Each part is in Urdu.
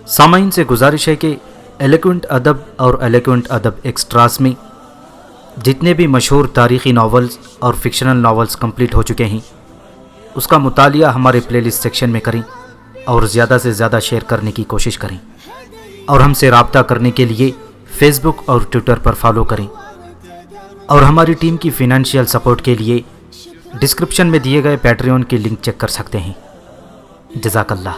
سامعین سے گزارش ہے کہ ایلیکوینٹ ادب اور ایلیکوینٹ ادب ایکسٹراس میں جتنے بھی مشہور تاریخی ناولز اور فکشنل ناولز کمپلیٹ ہو چکے ہیں اس کا مطالعہ ہمارے پلے لسٹ سیکشن میں کریں اور زیادہ سے زیادہ شیئر کرنے کی کوشش کریں، اور ہم سے رابطہ کرنے کے لیے فیس بک اور ٹویٹر پر فالو کریں، اور ہماری ٹیم کی فائنینشیل سپورٹ کے لیے ڈسکرپشن میں دیے گئے پیٹریون کی لنک چیک کر سکتے ہیں۔ جزاک اللہ۔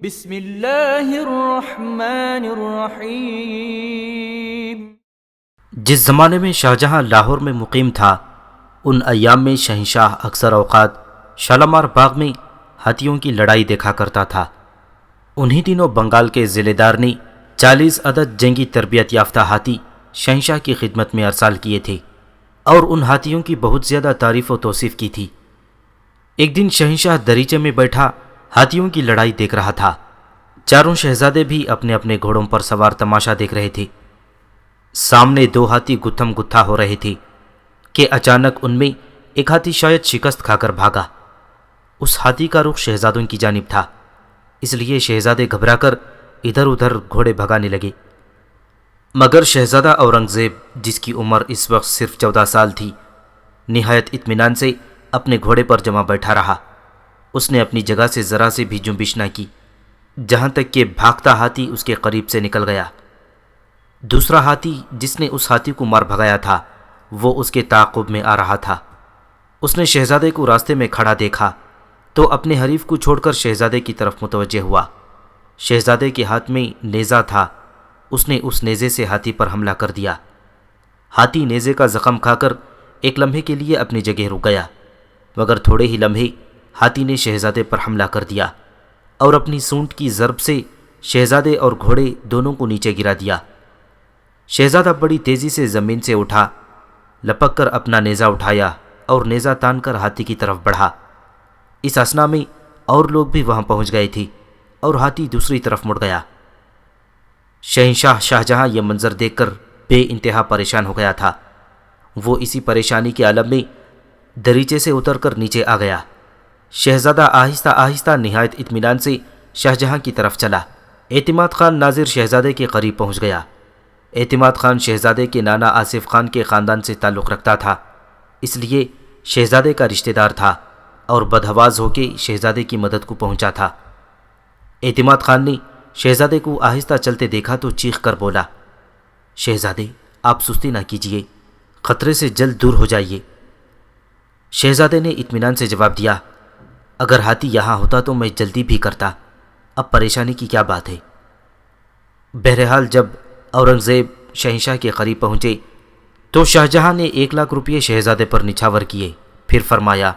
بسم اللہ الرحمن الرحیم۔ جس زمانے میں شاہجہاں لاہور میں مقیم تھا، ان ایام میں شہنشاہ اکثر اوقات شالامار باغ میں ہاتھیوں کی لڑائی دیکھا کرتا تھا۔ انہی دنوں بنگال کے ضلع دار نے 40 عدد جنگی تربیت یافتہ ہاتھی شہنشاہ کی خدمت میں ارسال کیے تھے اور ان ہاتھیوں کی بہت زیادہ تعریف و توصیف کی تھی۔ ایک دن شہنشاہ دریچے میں بیٹھا ہاتھیوں کی لڑائی دیکھ رہا تھا۔ چاروں شہزادے بھی اپنے اپنے گھوڑوں پر سوار تماشا دیکھ رہے تھے۔ سامنے 2 ہاتھی گتھم گتھا ہو رہے تھے کہ اچانک ان میں ایک ہاتھی شاید شکست کھا کر بھاگا۔ اس ہاتھی کا رخ شہزادوں کی جانب تھا، اس لیے شہزادے گھبرا کر ادھر ادھر گھوڑے بھگانے لگے، مگر شہزادہ اورنگزیب جس کی عمر اس وقت صرف 14 سال تھی، نہایت اطمینان سے اپنے گھوڑے پر جمع بیٹھا رہا۔ اس نے اپنی جگہ سے ذرا سے بھی جنبش نہ کی، جہاں تک کہ بھاگتا ہاتھی اس کے قریب سے نکل گیا۔ دوسرا ہاتھی جس نے اس ہاتھی کو مار بھگایا تھا وہ اس کے تعاقب میں آ رہا تھا۔ اس نے شہزادے کو راستے میں کھڑا دیکھا تو اپنے حریف کو چھوڑ کر شہزادے کی طرف متوجہ ہوا۔ شہزادے کے ہاتھ میں نیزہ تھا، اس نے اس نیزے سے ہاتھی پر حملہ کر دیا۔ ہاتھی نیزے کا زخم کھا کر ایک لمحے کے لیے اپنی جگہ رک گیا، مگر تھوڑے ہی لمحے ہاتھی نے شہزادے پر حملہ کر دیا اور اپنی سونٹ کی ضرب سے شہزادے اور گھوڑے دونوں کو نیچے گرا دیا۔ شہزادہ بڑی تیزی سے زمین سے اٹھا، لپک کر اپنا نیزہ اٹھایا اور نیزہ تان کر ہاتھی کی طرف بڑھا۔ اس اثنا میں اور لوگ بھی وہاں پہنچ گئے تھے اور ہاتھی دوسری طرف مڑ گیا۔ شہنشاہ شاہجہاں یہ منظر دیکھ کر بے انتہا پریشان ہو گیا تھا۔ وہ اسی پریشانی کے عالم میں دریچے سے اتر کر نیچے آ گیا۔ شہزادہ آہستہ آہستہ نہایت اطمینان سے شاہجہاں کی طرف چلا۔ اعتماد خان ناظر شہزادے کے قریب پہنچ گیا۔ اعتماد خان شہزادے کے نانا آصف خان کے خاندان سے تعلق رکھتا تھا، اس لیے شہزادے کا رشتہ دار تھا اور بدحواس ہو کے شہزادے کی مدد کو پہنچا تھا۔ اعتماد خان نے شہزادے کو آہستہ چلتے دیکھا تو چیخ کر بولا، شہزادے آپ سستی نہ کیجیے، خطرے سے جلد دور ہو جائیے۔ شہزادے نے اطمینان سے جواب دیا، اگر ہاتھی یہاں ہوتا تو میں جلدی بھی کرتا، اب پریشانی کی کیا بات ہے۔ بہرحال جب اورنگزیب شہنشاہ کے قریب پہنچے تو شاہجہاں نے 1 لاکھ روپیے شہزادے پر نچھاور کیے، پھر فرمایا،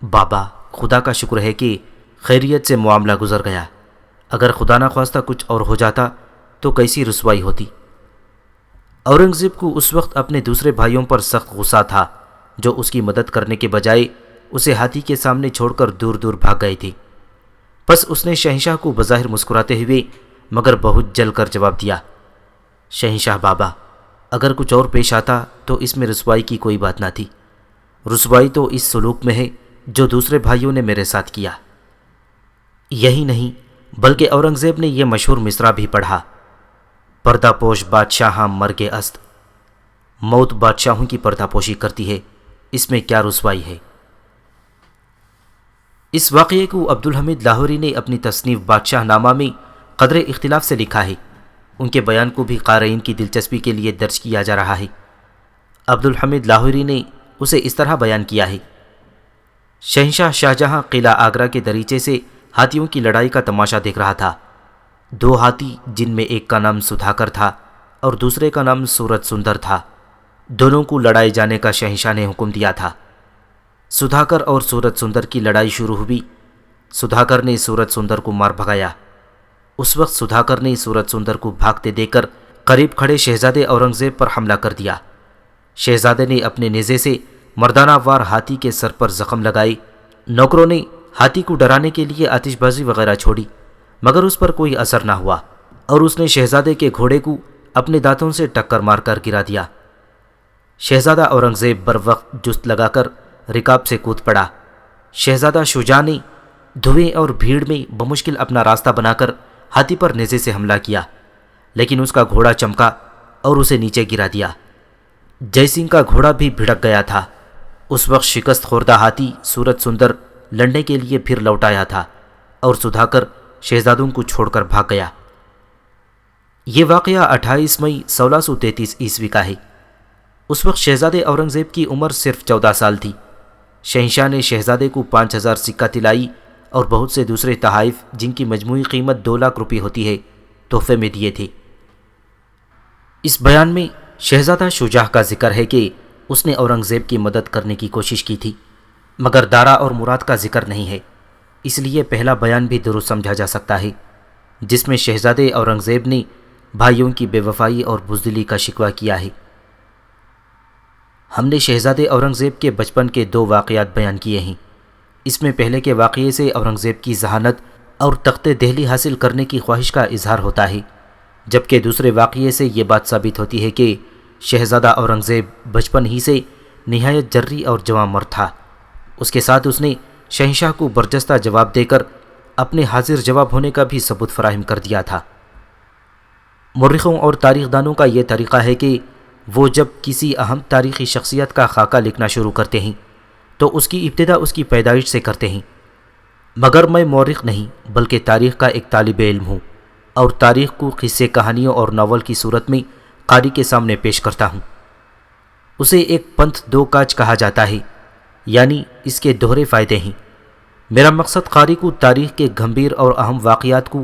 بابا خدا کا شکر ہے کہ خیریت سے معاملہ گزر گیا، اگر خدا نہ خواستہ کچھ اور ہو جاتا تو کیسی رسوائی ہوتی۔ اورنگزیب کو اس وقت اپنے دوسرے بھائیوں پر سخت غصہ تھا جو اس کی مدد کرنے کے بجائے اسے ہاتھی کے سامنے چھوڑ کر دور دور بھاگ گئے تھے۔ بس اس نے شہنشاہ کو بظاہر مسکراتے ہوئے مگر بہت جل کر جواب دیا، شہنشاہ بابا اگر کچھ اور پیش آتا تو اس میں رسوائی کی کوئی بات نہ تھی، رسوائی تو اس سلوک میں ہے جو دوسرے بھائیوں نے میرے ساتھ کیا۔ یہی نہیں بلکہ اورنگزیب نے یہ مشہور مصرع بھی پڑھا، پردہ پوش بادشاہاں مرگ است، موت بادشاہوں کی پردہ پوشی کرتی ہے، اس میں کیا رسوائی ہے۔ اس واقعے کو عبدالحمید لاہوری نے اپنی تصنیف بادشاہ نامہ میں قدر اختلاف سے لکھا ہے۔ ان کے بیان کو بھی قارئین کی دلچسپی کے لیے درج کیا جا رہا ہے۔ عبدالحمید لاہوری نے اسے اس طرح بیان کیا ہے، شہنشاہ شاہجہاں قلعہ آگرہ کے دریچے سے ہاتھیوں کی لڑائی کا تماشا دیکھ رہا تھا۔ 2 ہاتھی جن میں ایک کا نام سدھاکر تھا اور دوسرے کا نام سورت سندر تھا، دونوں کو لڑائے جانے کا شہنشاہ نے حکم دیا تھا۔ سدھاکر اور سورت سندر کی لڑائی شروع ہوئی۔ سدھاکر نے سورت سندر کو مار بھگایا۔ اس وقت سدھاکر نے سورت سندر کو بھاگتے دیکھ کر قریب کھڑے شہزادے اورنگزیب پر حملہ کر دیا۔ شہزادے نے اپنے نیزے سے مردانہ وار ہاتھی کے سر پر زخم لگائے۔ نوکروں نے ہاتھی کو ڈرانے کے لیے آتش بازی وغیرہ چھوڑی، مگر اس پر کوئی اثر نہ ہوا اور اس نے شہزادے کے گھوڑے کو اپنے دانتوں سے ٹکر مار کر گرا دیا۔ شہزادہ اورنگزیب بر وقت جست لگا کر رکاب سے کود پڑا۔ شہزادہ شجاع نے دھویں اور بھیڑ میں بمشکل اپنا راستہ بنا کر ہاتھی پر نیزے سے حملہ کیا، لیکن اس کا گھوڑا چمکا اور اسے نیچے گرا دیا۔ جے سنگھ کا گھوڑا بھی بھڑک گیا تھا۔ اس وقت شکست خوردہ ہاتھی سورت سندر لڑنے کے لیے پھر لوٹ آیا تھا اور سدھاکر شہزادوں کو چھوڑ کر بھاگ گیا۔ یہ واقعہ 28 مئی 1633 عیسوی کا ہے۔ اس وقت شہزادے اورنگزیب کی عمر صرف 14 سال تھی۔ شہنشاہ نے شہزادے کو 5000 سکہ طلائی اور بہت سے دوسرے تحائف جن کی مجموعی قیمت 2 لاکھ روپے ہوتی ہے تحفے میں دیے تھے۔ اس بیان میں شہزادہ شجاع کا ذکر ہے کہ اس نے اورنگزیب کی مدد کرنے کی کوشش کی تھی، مگر دارا اور مراد کا ذکر نہیں ہے، اس لیے پہلا بیان بھی درست سمجھا جا سکتا ہے، جس میں شہزادے اورنگزیب نے بھائیوں کی بے وفائی اور بزدلی کا شکوہ کیا ہے۔ ہم نے شہزادے اورنگزیب کے بچپن کے 2 واقعات بیان کیے ہیں۔ اس میں پہلے کے واقعے سے اورنگزیب کی ذہانت اور تخت دہلی حاصل کرنے کی خواہش کا اظہار ہوتا ہے، جبکہ دوسرے واقعے سے یہ بات ثابت ہوتی ہے کہ شہزادہ اورنگزیب بچپن ہی سے نہایت جری اور جواں مرد تھا۔ اس کے ساتھ اس نے شہنشاہ کو برجستہ جواب دے کر اپنے حاضر جواب ہونے کا بھی ثبوت فراہم کر دیا تھا۔ مورخوں اور تاریخ دانوں کا یہ طریقہ ہے کہ وہ جب کسی اہم تاریخی شخصیت کا خاکہ لکھنا شروع کرتے ہیں تو اس کی ابتدا اس کی پیدائش سے کرتے ہیں، مگر میں مورخ نہیں بلکہ تاریخ کا ایک طالب علم ہوں اور تاریخ کو قصے کہانیوں اور ناول کی صورت میں قاری کے سامنے پیش کرتا ہوں۔ اسے ایک پنتھ 2 کاج کہا جاتا ہے، یعنی اس کے دوہرے فائدے ہیں۔ میرا مقصد قاری کو تاریخ کے گھمبیر اور اہم واقعات کو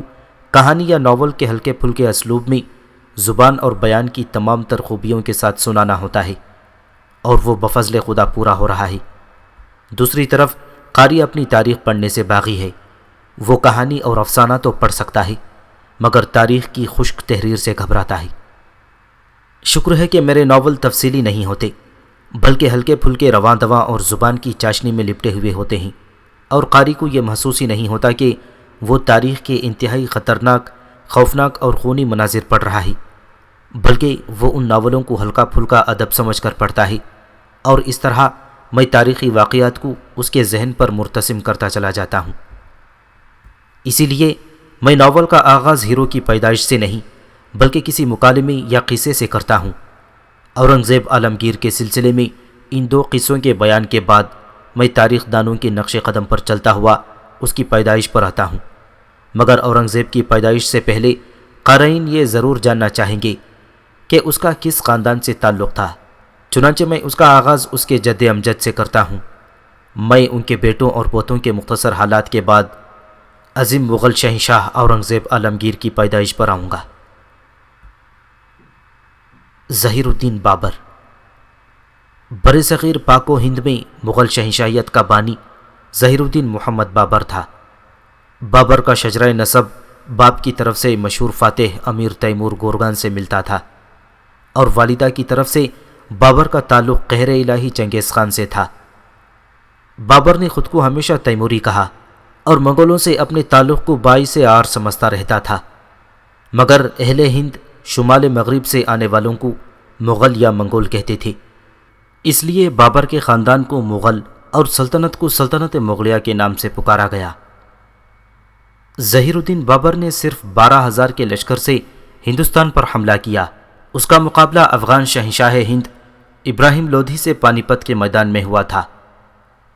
کہانی یا ناول کے ہلکے پھلکے اسلوب میں زبان اور بیان کی تمام تر خوبیوں کے ساتھ سنانا ہوتا ہے، اور وہ بفضل خدا پورا ہو رہا ہے۔ دوسری طرف قاری اپنی تاریخ پڑھنے سے باغی ہے۔ وہ کہانی اور افسانہ تو پڑھ سکتا ہے، مگر تاریخ کی خشک تحریر سے گھبراتا ہے۔ شکر ہے کہ میرے ناول تفصیلی نہیں ہوتے، بلکہ ہلکے پھلکے رواں دواں اور زبان کی چاشنی میں لپٹے ہوئے ہوتے ہیں، اور قاری کو یہ محسوس ہی نہیں ہوتا کہ وہ تاریخ کے انتہائی خطرناک، خوفناک اور خونی مناظر پڑھ رہا ہے، بلکہ وہ ان ناولوں کو ہلکا پھلکا ادب سمجھ کر پڑھتا ہے، اور اس طرح میں تاریخی واقعات کو اس کے ذہن پر مرتسم کرتا چلا جاتا ہوں۔ اسی لیے میں ناول کا آغاز ہیرو کی پیدائش سے نہیں بلکہ کسی مکالمے یا قصے سے کرتا ہوں۔ اورنگزیب عالمگیر کے سلسلے میں ان 2 قصوں کے بیان کے بعد میں تاریخ دانوں کے نقش قدم پر چلتا ہوا اس کی پیدائش پر آتا ہوں، مگر اورنگزیب کی پیدائش سے پہلے قارئین یہ ضرور جاننا چاہیں گے کہ اس کا کس خاندان سے تعلق تھا۔ چنانچہ میں اس کا آغاز اس کے جد امجد سے کرتا ہوں۔ میں ان کے بیٹوں اور پوتوں کے مختصر حالات کے بعد عظیم مغل شہنشاہ اورنگزیب عالمگیر کی پیدائش پر آؤں گا۔ ظہیر الدین بابر برصغیر پاک و ہند میں مغل شہنشاہیت کا بانی ظہیر الدین محمد بابر تھا۔ بابر کا شجرہ نسب باپ کی طرف سے مشہور فاتح امیر تیمور گورگان سے ملتا تھا، اور والدہ کی طرف سے بابر کا تعلق قہر الہی چنگیز خان سے تھا۔ بابر نے خود کو ہمیشہ تیموری کہا اور منگولوں سے اپنے تعلق کو باعث عار سمجھتا رہتا تھا، مگر اہل ہند شمال مغرب سے آنے والوں کو مغل یا منگول کہتے تھے، اس لیے بابر کے خاندان کو مغل اور سلطنت کو سلطنت مغلیہ کے نام سے پکارا گیا۔ ظہیر الدین بابر نے صرف 12,000 کے لشکر سے ہندوستان پر حملہ کیا۔ اس کا مقابلہ افغان شہنشاہ ہند ابراہیم لودھی سے پانی پت کے میدان میں ہوا تھا۔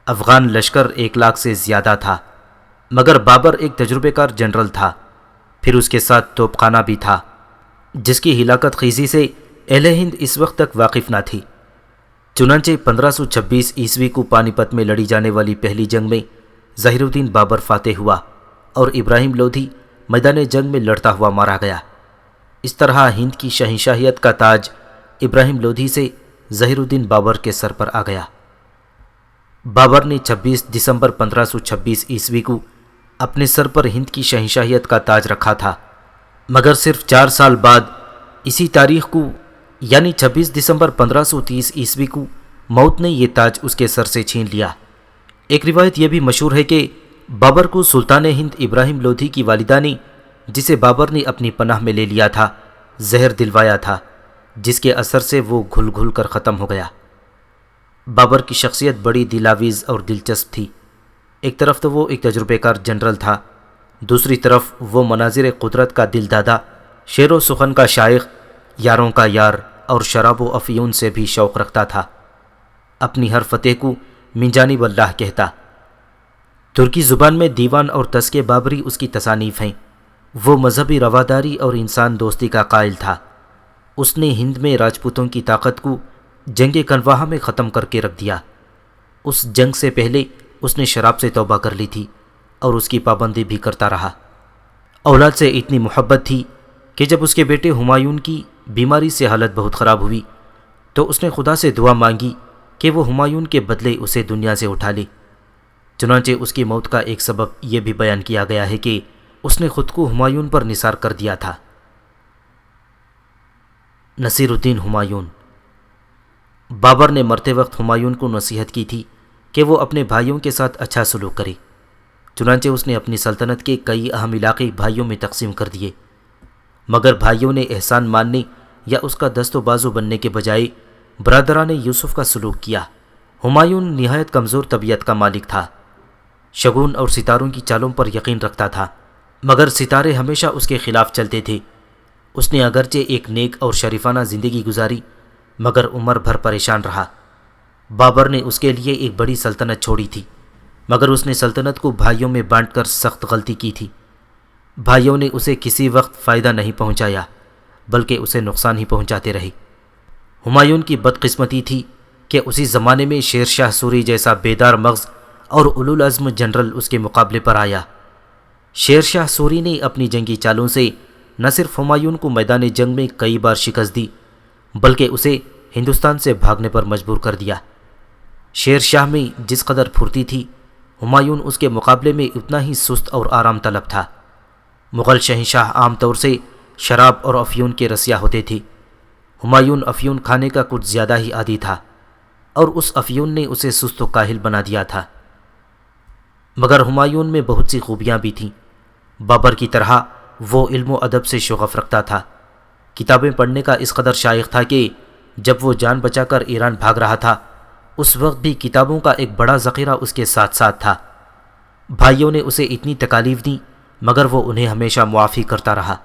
افغان لشکر 1 لاکھ سے زیادہ تھا، مگر بابر ایک تجربے کار جنرل تھا، پھر اس کے ساتھ توپ خانہ بھی تھا، جس کی ہلاکت خیزی سے اہل ہند اس وقت تک واقف نہ تھی۔ چنانچہ 1526 عیسوی کو پانی پت میں لڑی جانے والی پہلی جنگ میں ظہیر الدین بابر فاتح ہوا اور ابراہیم لودھی میدان جنگ میں لڑتا ہوا مارا گیا۔ اس طرح ہند کی شہنشاہیت کا تاج ابراہیم لودھی سے ظہیر الدین بابر کے سر پر آ گیا۔ بابر نے 26 دسمبر 1526 عیسوی کو اپنے سر پر ہند کی شہنشاہیت کا تاج رکھا تھا، مگر صرف 4 سال بعد اسی تاریخ کو یعنی 26 دسمبر 1530 عیسوی کو موت نے یہ تاج اس کے سر سے چھین لیا۔ ایک روایت یہ بھی مشہور ہے کہ بابر کو سلطان ہند ابراہیم لودھی کی والدہ نے، جسے بابر نے اپنی پناہ میں لے لیا تھا، زہر دلوایا تھا، جس کے اثر سے وہ گھل گھل کر ختم ہو گیا۔ بابر کی شخصیت بڑی دلاویز اور دلچسپ تھی۔ ایک طرف تو وہ ایک تجربے کار جنرل تھا، دوسری طرف وہ مناظر قدرت کا دل دادا، شعر و سخن کا شائق، یاروں کا یار اور شراب و افیون سے بھی شوق رکھتا تھا۔ اپنی ہر فتح کو من جانب اللہ کہتا۔ ترکی زبان میں دیوان اور تذکرہ بابری اس کی تصانیف ہیں۔ وہ مذہبی رواداری اور انسان دوستی کا قائل تھا۔ اس نے ہند میں راجپوتوں کی طاقت کو جنگ کنواہا میں ختم کر کے رکھ دیا۔ اس جنگ سے پہلے اس نے شراب سے توبہ کر لی تھی اور اس کی پابندی بھی کرتا رہا۔ اولاد سے اتنی محبت تھی کہ جب اس کے بیٹے ہمایون کی بیماری سے حالت بہت خراب ہوئی تو اس نے خدا سے دعا مانگی کہ وہ ہمایون کے بدلے اسے دنیا سے اٹھا لے۔ چنانچہ اس کی موت کا ایک سبب یہ بھی بیان کیا گیا ہے کہ اس نے خود کو ہمایون پر نثار کر دیا تھا۔ نصیر الدین ہمایون۔ بابر نے مرتے وقت ہمایون کو نصیحت کی تھی کہ وہ اپنے بھائیوں کے ساتھ اچھا سلوک کرے، چنانچہ اس نے اپنی سلطنت کے کئی اہم علاقے بھائیوں میں تقسیم کر دیے، مگر بھائیوں نے احسان ماننے یا اس کا دست و بازو بننے کے بجائے برادران یوسف کا سلوک کیا۔ ہمایون نہایت کمزور طبیعت کا مالک تھا، شگون اور ستاروں کی چالوں پر یقین رکھتا تھا، مگر ستارے ہمیشہ اس کے خلاف چلتے تھے۔ اس نے اگرچہ ایک نیک اور شریفانہ زندگی گزاری مگر عمر بھر پریشان رہا۔ بابر نے اس کے لیے ایک بڑی سلطنت چھوڑی تھی، مگر اس نے سلطنت کو بھائیوں میں بانٹ کر سخت غلطی کی تھی۔ بھائیوں نے اسے کسی وقت فائدہ نہیں پہنچایا بلکہ اسے نقصان ہی پہنچاتے رہے۔ ہمایون کی بدقسمتی تھی کہ اسی زمانے میں شیر شاہ سوری جیسا بیدار مغز اور اولو العزم جنرل اس کے مقابلے پر آیا۔ شیر شاہ سوری نے اپنی جنگی چالوں سے نہ صرف ہمایون کو میدان جنگ میں کئی بار شکست دی بلکہ اسے ہندوستان سے بھاگنے پر مجبور کر دیا۔ شیر شاہ میں جس قدر پھرتی تھی، ہمایون اس کے مقابلے میں اتنا ہی سست اور آرام طلب تھا۔ مغل شہنشاہ عام طور سے شراب اور افیون کے رسیا ہوتے تھے۔ ہمایون افیون کھانے کا کچھ زیادہ ہی عادی تھا اور اس افیون نے اسے سست و کاہل بنا دیا تھا۔ مگر ہمایون میں بہت سی خوبیاں بھی تھیں۔ بابر کی طرح وہ علم و ادب سے شغف رکھتا تھا۔ کتابیں پڑھنے کا اس قدر شائق تھا کہ جب وہ جان بچا کر ایران بھاگ رہا تھا اس وقت بھی کتابوں کا ایک بڑا ذخیرہ اس کے ساتھ ساتھ تھا۔ بھائیوں نے اسے اتنی تکالیف دیں مگر وہ انہیں ہمیشہ معافی کرتا رہا۔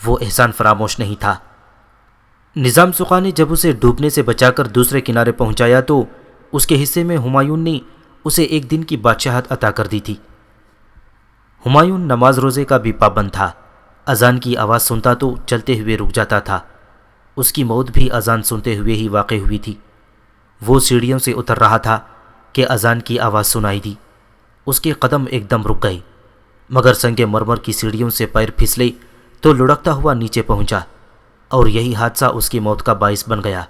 وہ احسان فراموش نہیں تھا۔ نظام سقا نے جب اسے ڈوبنے سے بچا کر دوسرے کنارے پہنچایا تو اس کے حصے میں ہمایون نے اسے ایک دن کی بادشاہت عطا کر دی تھی۔ ہمایون نماز روزے کا بھی پابند تھا۔ اذان کی آواز سنتا تو چلتے ہوئے رک جاتا تھا۔ اس کی موت بھی اذان سنتے ہوئے ہی واقع ہوئی تھی۔ وہ سیڑھیوں سے اتر رہا تھا کہ اذان کی آواز سنائی دی۔ اس کے قدم ایک دم رک گئے، مگر سنگ مرمر کی سیڑھیوں سے پیر پھسلے تو لڑکتا ہوا نیچے پہنچا اور یہی حادثہ اس کی موت کا باعث بن گیا۔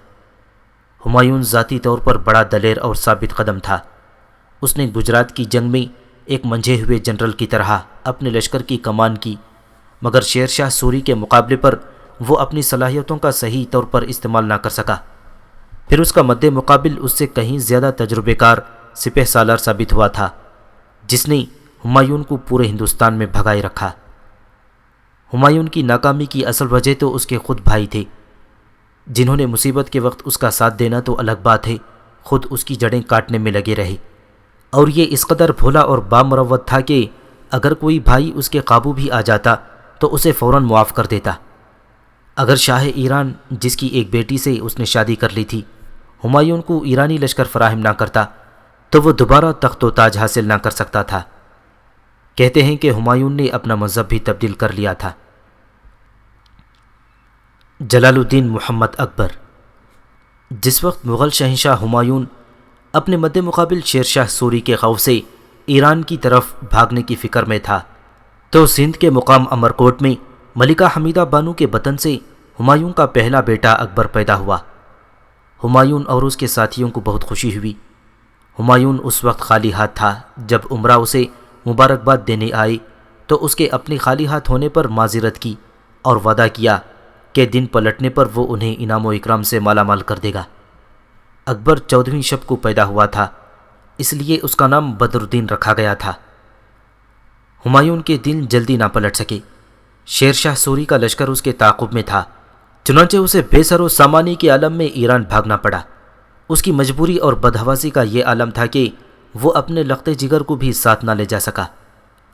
ہمایون ذاتی طور پر بڑا دلیر اور ثابت قدم تھا۔ اس نے گجرات کی جنگ میں ایک منجھے ہوئے جنرل کی طرح اپنے لشکر کی کمان کی، مگر شیر شاہ سوری کے مقابلے پر وہ اپنی صلاحیتوں کا صحیح طور پر استعمال نہ کر سکا۔ پھر اس کا مد مقابل اس سے کہیں زیادہ تجربے کار سپہ سالار ثابت ہوا تھا، جس نے ہمایون کو پورے ہندوستان میں بھگائے رکھا۔ ہمایون کی ناکامی کی اصل وجہ تو اس کے خود بھائی تھے، جنہوں نے مصیبت کے وقت اس کا ساتھ دینا تو الگ بات ہے، خود اس کی جڑیں کاٹنے میں لگے رہے۔ اور یہ اس قدر بھولا اور بامروت تھا کہ اگر کوئی بھائی اس کے قابو بھی آ جاتا تو اسے فوراً معاف کر دیتا۔ اگر شاہ ایران جس کی ایک بیٹی سے اس نے شادی کر لی تھی ہمایون کو ایرانی لشکر فراہم نہ کرتا تو وہ دوبارہ تخت و تاج حاصل نہ کر سکتا تھا۔ کہتے ہیں کہ ہمایون نے اپنا مذہب بھی تبدیل کر لیا تھا۔ جلال الدین محمد اکبر۔ جس وقت مغل شہنشاہ ہمایون اپنے مد مقابل شیر شاہ سوری کے خوف سے ایران کی طرف بھاگنے کی فکر میں تھا تو سندھ کے مقام امرکوٹ میں ملکہ حمیدہ بانو کے بطن سے ہمایون کا پہلا بیٹا اکبر پیدا ہوا۔ ہمایون اور اس کے ساتھیوں کو بہت خوشی ہوئی۔ ہمایون اس وقت خالی ہاتھ تھا۔ جب عمرہ اسے مبارکباد دینے آئے تو اس کے اپنے خالی ہاتھ ہونے پر معذرت کی اور وعدہ کیا کہ دن پلٹنے پر وہ انہیں انعام و اکرام سے مالا مال کر دے گا۔ اکبر 14ویں شب کو پیدا ہوا تھا، اس لیے اس کا نام بدر الدین رکھا گیا تھا۔ ہمایون کے دن جلدی نہ پلٹ سکے۔ شیر شاہ سوری کا لشکر اس کے تعاقب میں تھا، چنانچہ اسے بے سر و سامانی کے عالم میں ایران بھاگنا پڑا۔ اس کی مجبوری اور بدحواسی کا یہ عالم تھا کہ وہ اپنے لخت جگر کو بھی ساتھ نہ لے جا سکا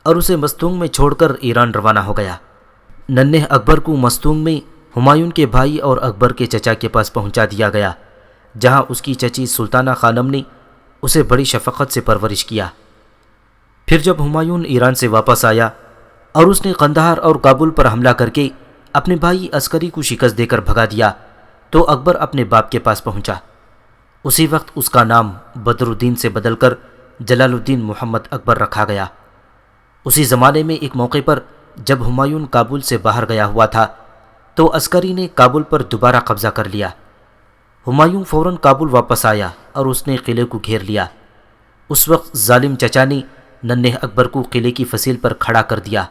اور اسے مستونگ میں چھوڑ کر ایران روانہ ہو گیا۔ ننھے اکبر کو مستونگ میں ہمایوں کے بھائی اور اکبر کے چچا کے پاس پہنچا دیا گیا، جہاں اس کی چچی سلطانہ خانم نے اسے بڑی شفقت سے پرورش کیا۔ پھر جب ہمایوں ایران سے واپس آیا اور اس نے قندھار اور کابل پر حملہ کر کے اپنے بھائی عسکری کو شکست دے کر بھگا دیا تو اکبر اپنے باپ کے پاس پہنچا۔ اسی وقت اس کا نام بدر الدین سے بدل کر جلال الدین محمد اکبر رکھا گیا۔ اسی زمانے میں ایک موقع پر جب ہمایوں کابل سے باہر گیا ہوا تھا تو عسکری نے کابل پر دوبارہ قبضہ کر لیا۔ ہمایوں فوراً کابل واپس آیا اور اس نے قلعے کو گھیر لیا۔ اس وقت ظالم چچا نے ننھے اکبر کو قلعے کی فصیل پر کھڑا کر دیا۔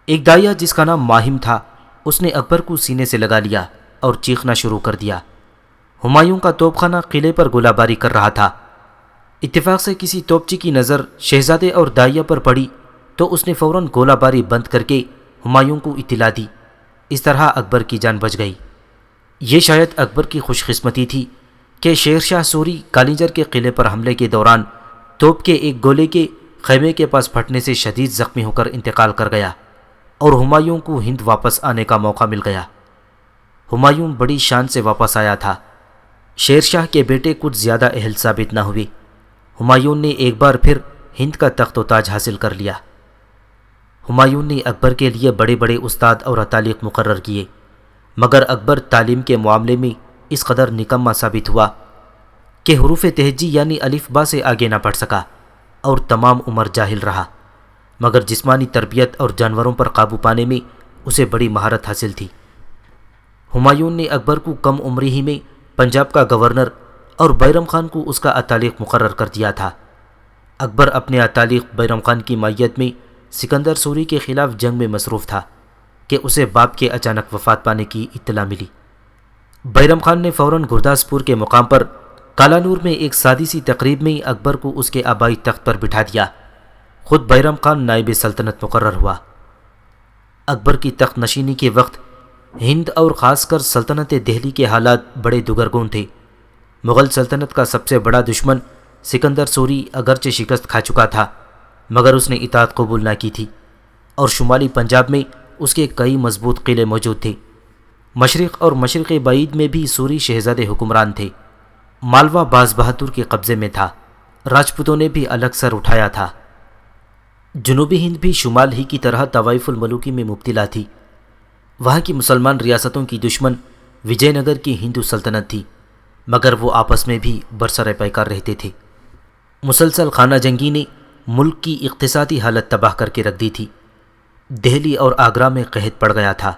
ایک دائیا جس کا نام ماہم تھا، اس نے اکبر کو سینے سے لگا لیا اور چیخنا شروع کر دیا۔ ہمایوں کا توپ خانہ قلعے پر گولہ باری کر رہا تھا۔ اتفاق سے کسی توپچی کی نظر شہزادے اور دائیا پر پڑی تو اس نے فوراً گولہ باری بند کر کے ہمایوں کو اطلاع دی۔ اس طرح اکبر کی جان بچ گئی۔ یہ شاید اکبر کی خوش قسمتی تھی کہ شیر شاہ سوری کالنجر کے قلعے پر حملے کے دوران توپ کے ایک گولے کے خیمے کے پاس پھٹنے سے شدید زخمی ہو کر انتقال کر گیا اور ہمایوں کو ہند واپس آنے کا موقع مل گیا۔ ہمایوں بڑی شان سے واپس آیا تھا۔ شیر شاہ کے بیٹے کچھ زیادہ اہل ثابت نہ ہوئے۔ ہمایوں نے ایک بار پھر ہند کا تخت و تاج حاصل کر لیا۔ ہمایوں نے اکبر کے لیے بڑے بڑے استاد اور اتالیق مقرر کیے، مگر اکبر تعلیم کے معاملے میں اس قدر نکما ثابت ہوا کہ حروف تہجی یعنی الف با سے آگے نہ بڑھ سکا اور تمام عمر جاہل رہا، مگر جسمانی تربیت اور جانوروں پر قابو پانے میں اسے بڑی مہارت حاصل تھی۔ ہمایوں نے اکبر کو کم عمری ہی میں پنجاب کا گورنر اور بیرم خان کو اس کا اتالیق مقرر کر دیا تھا۔ اکبر اپنے اتالیق بیرم خان کی معیت میں سکندر سوری کے خلاف جنگ میں مصروف تھا کہ اسے باپ کے اچانک وفات پانے کی اطلاع ملی۔ بیرم خان نے فوراً گرداسپور کے مقام پر کالانور میں ایک سادی سی تقریب میں اکبر کو اس کے آبائی تخت پر بٹھا دیا۔ خود بیرم خان نائب سلطنت مقرر ہوا۔ اکبر کی تخت نشینی کے وقت ہند اور خاص کر سلطنت دہلی کے حالات بڑے دگرگون تھے۔ مغل سلطنت کا سب سے بڑا دشمن سکندر سوری اگرچہ شکست کھا چکا تھا، مگر اس نے اطاعت قبول نہ کی تھی اور شمالی پنجاب میں اس کے کئی مضبوط قلعے موجود تھے۔ مشرق اور مشرق بعید میں بھی سوری شہزادے حکمران تھے۔ مالوا باز بہادر کے قبضے میں تھا۔ راجپوتوں نے بھی الگ سر اٹھایا تھا۔ جنوبی ہند بھی شمال ہی کی طرح طوائف الملوکی میں مبتلا تھی۔ وہاں کی مسلمان ریاستوں کی دشمن وجے نگر کی ہندو سلطنت تھی، مگر وہ آپس میں بھی برسر پیکار رہتے تھے۔ مسلسل خانہ جنگی نے ملک کی اقتصادی حالت تباہ کر کے رکھ دی تھی۔ دہلی اور آگرہ میں قحط پڑ گیا تھا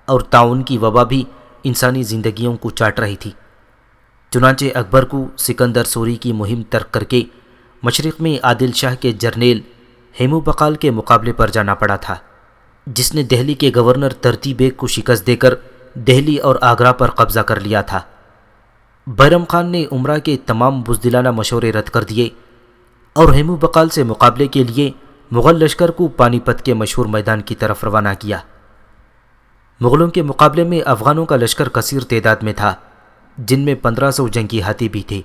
اور طاعون کی وبا بھی انسانی زندگیوں کو چاٹ رہی تھی۔ چنانچہ اکبر کو سکندر سوری کی مہم ترک کر کے مشرق میں عادل شاہ کے جرنیل ہیمو بقال کے مقابلے پر جانا پڑا تھا، جس نے دہلی کے گورنر ترتی بیگ کو شکست دے کر دہلی اور آگرہ پر قبضہ کر لیا تھا۔ بیرم خان نے عمرہ کے تمام بزدلانہ مشورے رد کر دیے اور ہیمو بقال سے مقابلے کے لیے مغل لشکر کو پانی پت کے مشہور میدان کی طرف روانہ کیا۔ مغلوں کے مقابلے میں افغانوں کا لشکر کثیر تعداد میں تھا، جن میں 1500 جنگی ہاتھی بھی تھے۔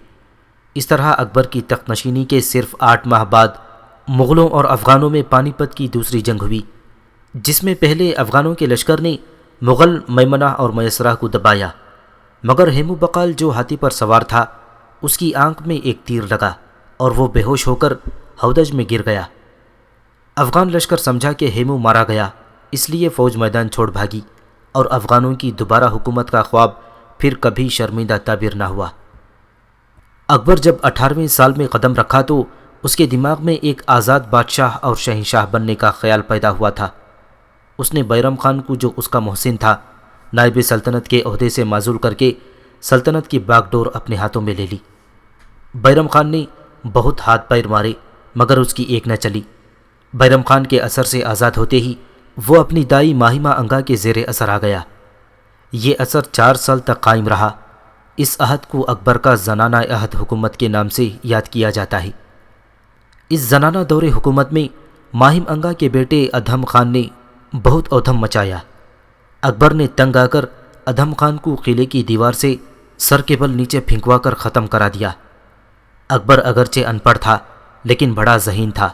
اس طرح اکبر کی تخت نشینی کے صرف 8 ماہ بعد مغلوں اور افغانوں میں پانی پت کی دوسری جنگ ہوئی، جس میں پہلے افغانوں کے لشکر نے مغل میمنہ اور میسرہ کو دبایا، مگر ہیمو بقال جو ہاتھی پر سوار تھا اس کی آنکھ میں ایک تیر لگا اور وہ بے ہوش ہو کر ہودج میں گر گیا۔ افغان لشکر سمجھا کہ ہیمو مارا گیا، اس لیے فوج میدان چھوڑ بھاگی اور افغانوں کی دوبارہ حکومت کا خواب پھر کبھی شرمندہ تعبیر نہ ہوا۔ اکبر جب 18ویں سال میں قدم رکھا تو اس کے دماغ میں ایک آزاد بادشاہ اور شہنشاہ بننے کا خیال پیدا ہوا تھا۔ اس نے بیرم خان کو، جو اس کا محسن تھا، نائب سلطنت کے عہدے سے معزول کر کے سلطنت کی باغ ڈور اپنے ہاتھوں میں لے لی۔ بیرم خان نے بہت ہاتھ پیر مارے مگر اس کی ایک نہ چلی۔ بیرم خان کے اثر سے آزاد ہوتے ہی وہ اپنی دائی ماہمہ انگا کے زیر اثر آ گیا۔ یہ اثر 4 سال تک قائم رہا۔ اس عہد کو اکبر کا زنانہ عہد حکومت کے نام سے یاد کیا جاتا ہے۔ اس زنانہ دور حکومت میں ماہم انگا کے بیٹے ادھم خان نے بہت اودھم مچایا۔ اکبر نے تنگ آ کر ادھم خان کو قلعے کی دیوار سے سر کے بل نیچے پھینکوا کر ختم کرا دیا۔ اکبر اگرچہ ان پڑھ تھا لیکن بڑا ذہین تھا۔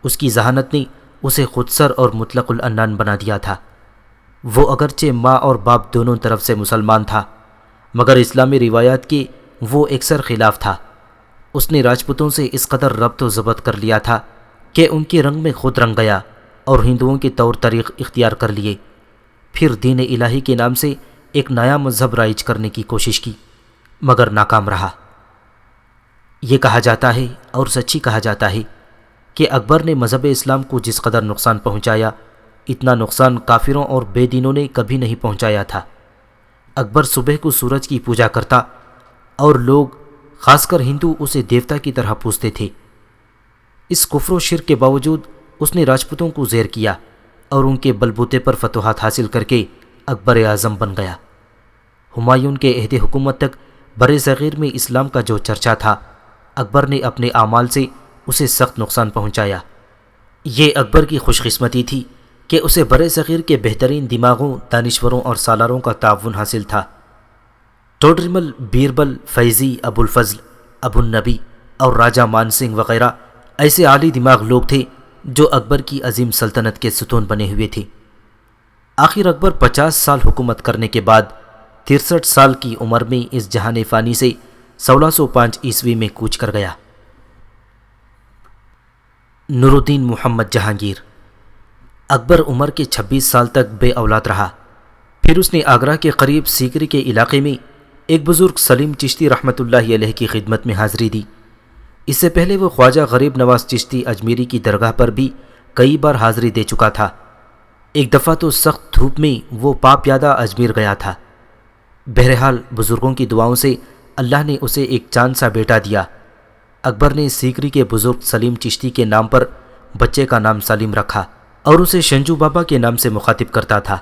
اس کی ذہانت نے اسے خودسر اور مطلق العنان بنا دیا تھا۔ وہ اگرچہ ماں اور باپ دونوں طرف سے مسلمان تھا، مگر اسلامی روایات کے وہ اکثر خلاف تھا۔ اس نے راجپوتوں سے اس قدر ربط و ضبط کر لیا تھا کہ ان کے رنگ میں خود رنگ گیا اور ہندوؤں کے طور طریق اختیار کر لیے۔ پھر دین الہی کے نام سے ایک نیا مذہب رائج کرنے کی کوشش کی، مگر ناکام رہا۔ یہ کہا جاتا ہے اور سچی کہا جاتا ہے کہ اکبر نے مذہب اسلام کو جس قدر نقصان پہنچایا، اتنا نقصان کافروں اور بے دینوں نے کبھی نہیں پہنچایا تھا۔ اکبر صبح کو سورج کی پوجا کرتا اور لوگ خاص کر ہندو اسے دیوتا کی طرح پوجتے تھے۔ اس کفر و شرک کے باوجود اس نے راجپوتوں کو زیر کیا اور ان کے بلبوتے پر فتوحات حاصل کر کے اکبر اعظم بن گیا۔ ہمایوں کے عہد حکومت تک بر صغیر میں اسلام کا جو چرچا تھا، اکبر نے اپنے اعمال سے اسے سخت نقصان پہنچایا۔ یہ اکبر کی خوش قسمتی تھی کہ اسے بر صغیر کے بہترین دماغوں، دانشوروں اور سالاروں کا تعاون حاصل تھا۔ ٹوڈرمل، بیربل، فیضی، ابو الفضل، ابو النبی اور راجہ مان سنگھ وغیرہ ایسے عالی دماغ لوگ تھے جو اکبر کی عظیم سلطنت کے ستون بنے ہوئے تھے۔ آخر اکبر 50 سال حکومت کرنے کے بعد 63 سال کی عمر میں اس جہان فانی سے 1605 عیسوی میں کوچ کر گیا۔ نور الدین محمد جہانگیر اکبر عمر کے 26 سال تک بے اولاد رہا۔ پھر اس نے آگرہ کے قریب سیکری کے علاقے میں ایک بزرگ سلیم چشتی رحمۃ اللہ علیہ کی خدمت میں حاضری دی۔ اس سے پہلے وہ خواجہ غریب نواز چشتی اجمیری کی درگاہ پر بھی کئی بار حاضری دے چکا تھا۔ ایک دفعہ تو سخت دھوپ میں وہ پاپ یادہ اجمیر گیا تھا۔ بہرحال بزرگوں کی دعاؤں سے اللہ نے اسے ایک چاند سا بیٹا دیا۔ اکبر نے سیکری کے بزرگ سلیم چشتی کے نام پر بچے کا نام سلیم رکھا اور اسے شنجو بابا کے نام سے مخاطب کرتا تھا۔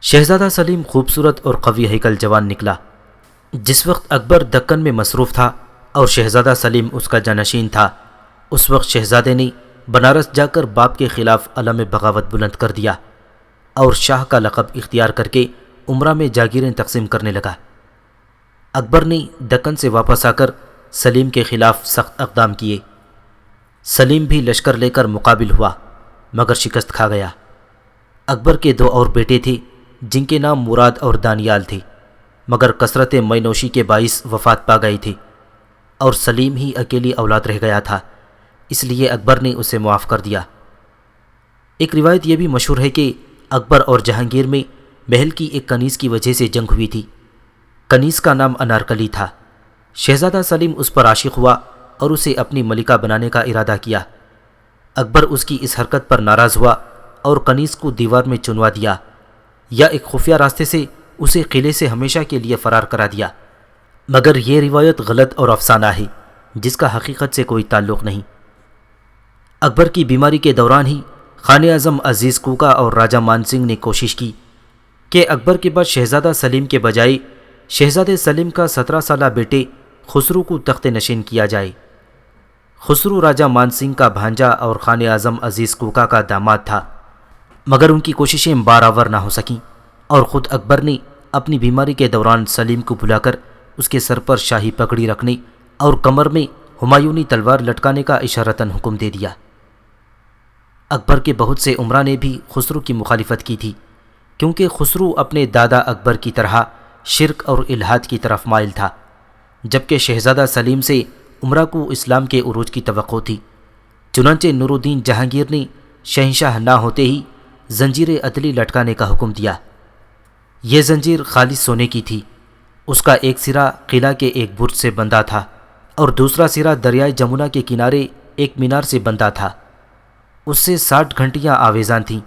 شہزادہ سلیم خوبصورت اور قوی ہیکل جوان نکلا۔ جس وقت اکبر دکن میں مصروف تھا اور شہزادہ سلیم اس کا جانشین تھا، اس وقت شہزادے نے بنارس جا کر باپ کے خلاف علم بغاوت بلند کر دیا اور شاہ کا لقب اختیار کر کے عمرہ میں جاگیریں تقسیم کرنے لگا۔ اکبر نے دکن سے واپس آ کر سلیم کے خلاف سخت اقدام کیے۔ سلیم بھی لشکر لے کر مقابل ہوا، مگر شکست کھا گیا۔ اکبر کے 2 اور بیٹے تھے جن کے نام مراد اور دانیال تھے، مگر کثرت مے نوشی کے باعث وفات پا گئی تھی اور سلیم ہی اکیلی اولاد رہ گیا تھا، اس لیے اکبر نے اسے معاف کر دیا۔ ایک روایت یہ بھی مشہور ہے کہ اکبر اور جہانگیر میں محل کی ایک کنیز کی وجہ سے جنگ ہوئی تھی۔ کنیز کا نام انارکلی تھا۔ شہزادہ سلیم اس پر عاشق ہوا اور اسے اپنی ملکہ بنانے کا ارادہ کیا۔ اکبر اس کی اس حرکت پر ناراض ہوا اور کنیز کو دیوار میں چنوا دیا یا ایک خفیہ راستے سے اسے قلعے سے ہمیشہ کے لیے فرار کرا دیا، مگر یہ روایت غلط اور افسانہ ہے جس کا حقیقت سے کوئی تعلق نہیں۔ اکبر کی بیماری کے دوران ہی خان اعظم عزیز کوکا اور راجہ مان سنگھ نے کوشش کی کہ اکبر کے بعد شہزادہ سلیم کے بجائے شہزادے سلیم کا 17 سالہ بیٹے خسرو کو تخت نشین کیا جائے۔ خسرو راجہ مان سنگھ کا بھانجا اور خان اعظم عزیز کوکا کا داماد تھا، مگر ان کی کوششیں بارآور نہ ہو سکیں اور خود اکبر نے اپنی بیماری کے دوران سلیم کو بلا کر اس کے سر پر شاہی پگڑی رکھنے اور کمر میں ہمایونی تلوار لٹکانے کا اشارتاً حکم دے دیا۔ اکبر کے بہت سے امراء نے بھی خسرو کی مخالفت کی تھی، کیونکہ خسرو اپنے دادا اکبر کی طرح شرک اور الحاد کی طرف مائل تھا، جبکہ شہزادہ سلیم سے امراء کو اسلام کے عروج کی توقع تھی۔ چنانچہ نور الدین جہانگیر نے شہنشاہ نہ ہوتے ہی زنجیر عدلی لٹکانے کا حکم دیا۔ یہ زنجیر خالص سونے کی تھی۔ اس کا ایک سرا قلعہ کے ایک برج سے بندھا تھا اور دوسرا سرا دریائے جمنا کے کنارے ایک مینار سے بندھا تھا۔ اس سے 60 گھنٹیاں آویزان تھیں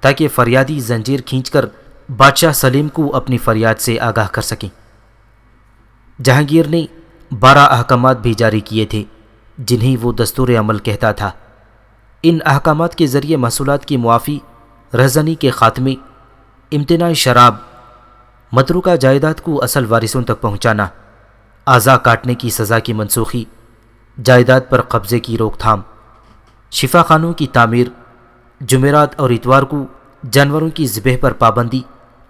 تاکہ فریادی زنجیر کھینچ کر بادشاہ سلیم کو اپنی فریاد سے آگاہ کر سکیں۔ جہانگیر نے 12 احکامات بھی جاری کیے تھے جنہیں وہ دستور عمل کہتا تھا۔ ان احکامات کے ذریعے محصولات کی معافی، رہزنی کے خاتمے، امتناع شراب، متروکہ جائیداد کو اصل وارثوں تک پہنچانا، اعضاء کاٹنے کی سزا کی منسوخی، جائیداد پر قبضے کی روک تھام، شفا خانوں کی تعمیر، جمعرات اور اتوار کو جانوروں کی ذبح پر پابندی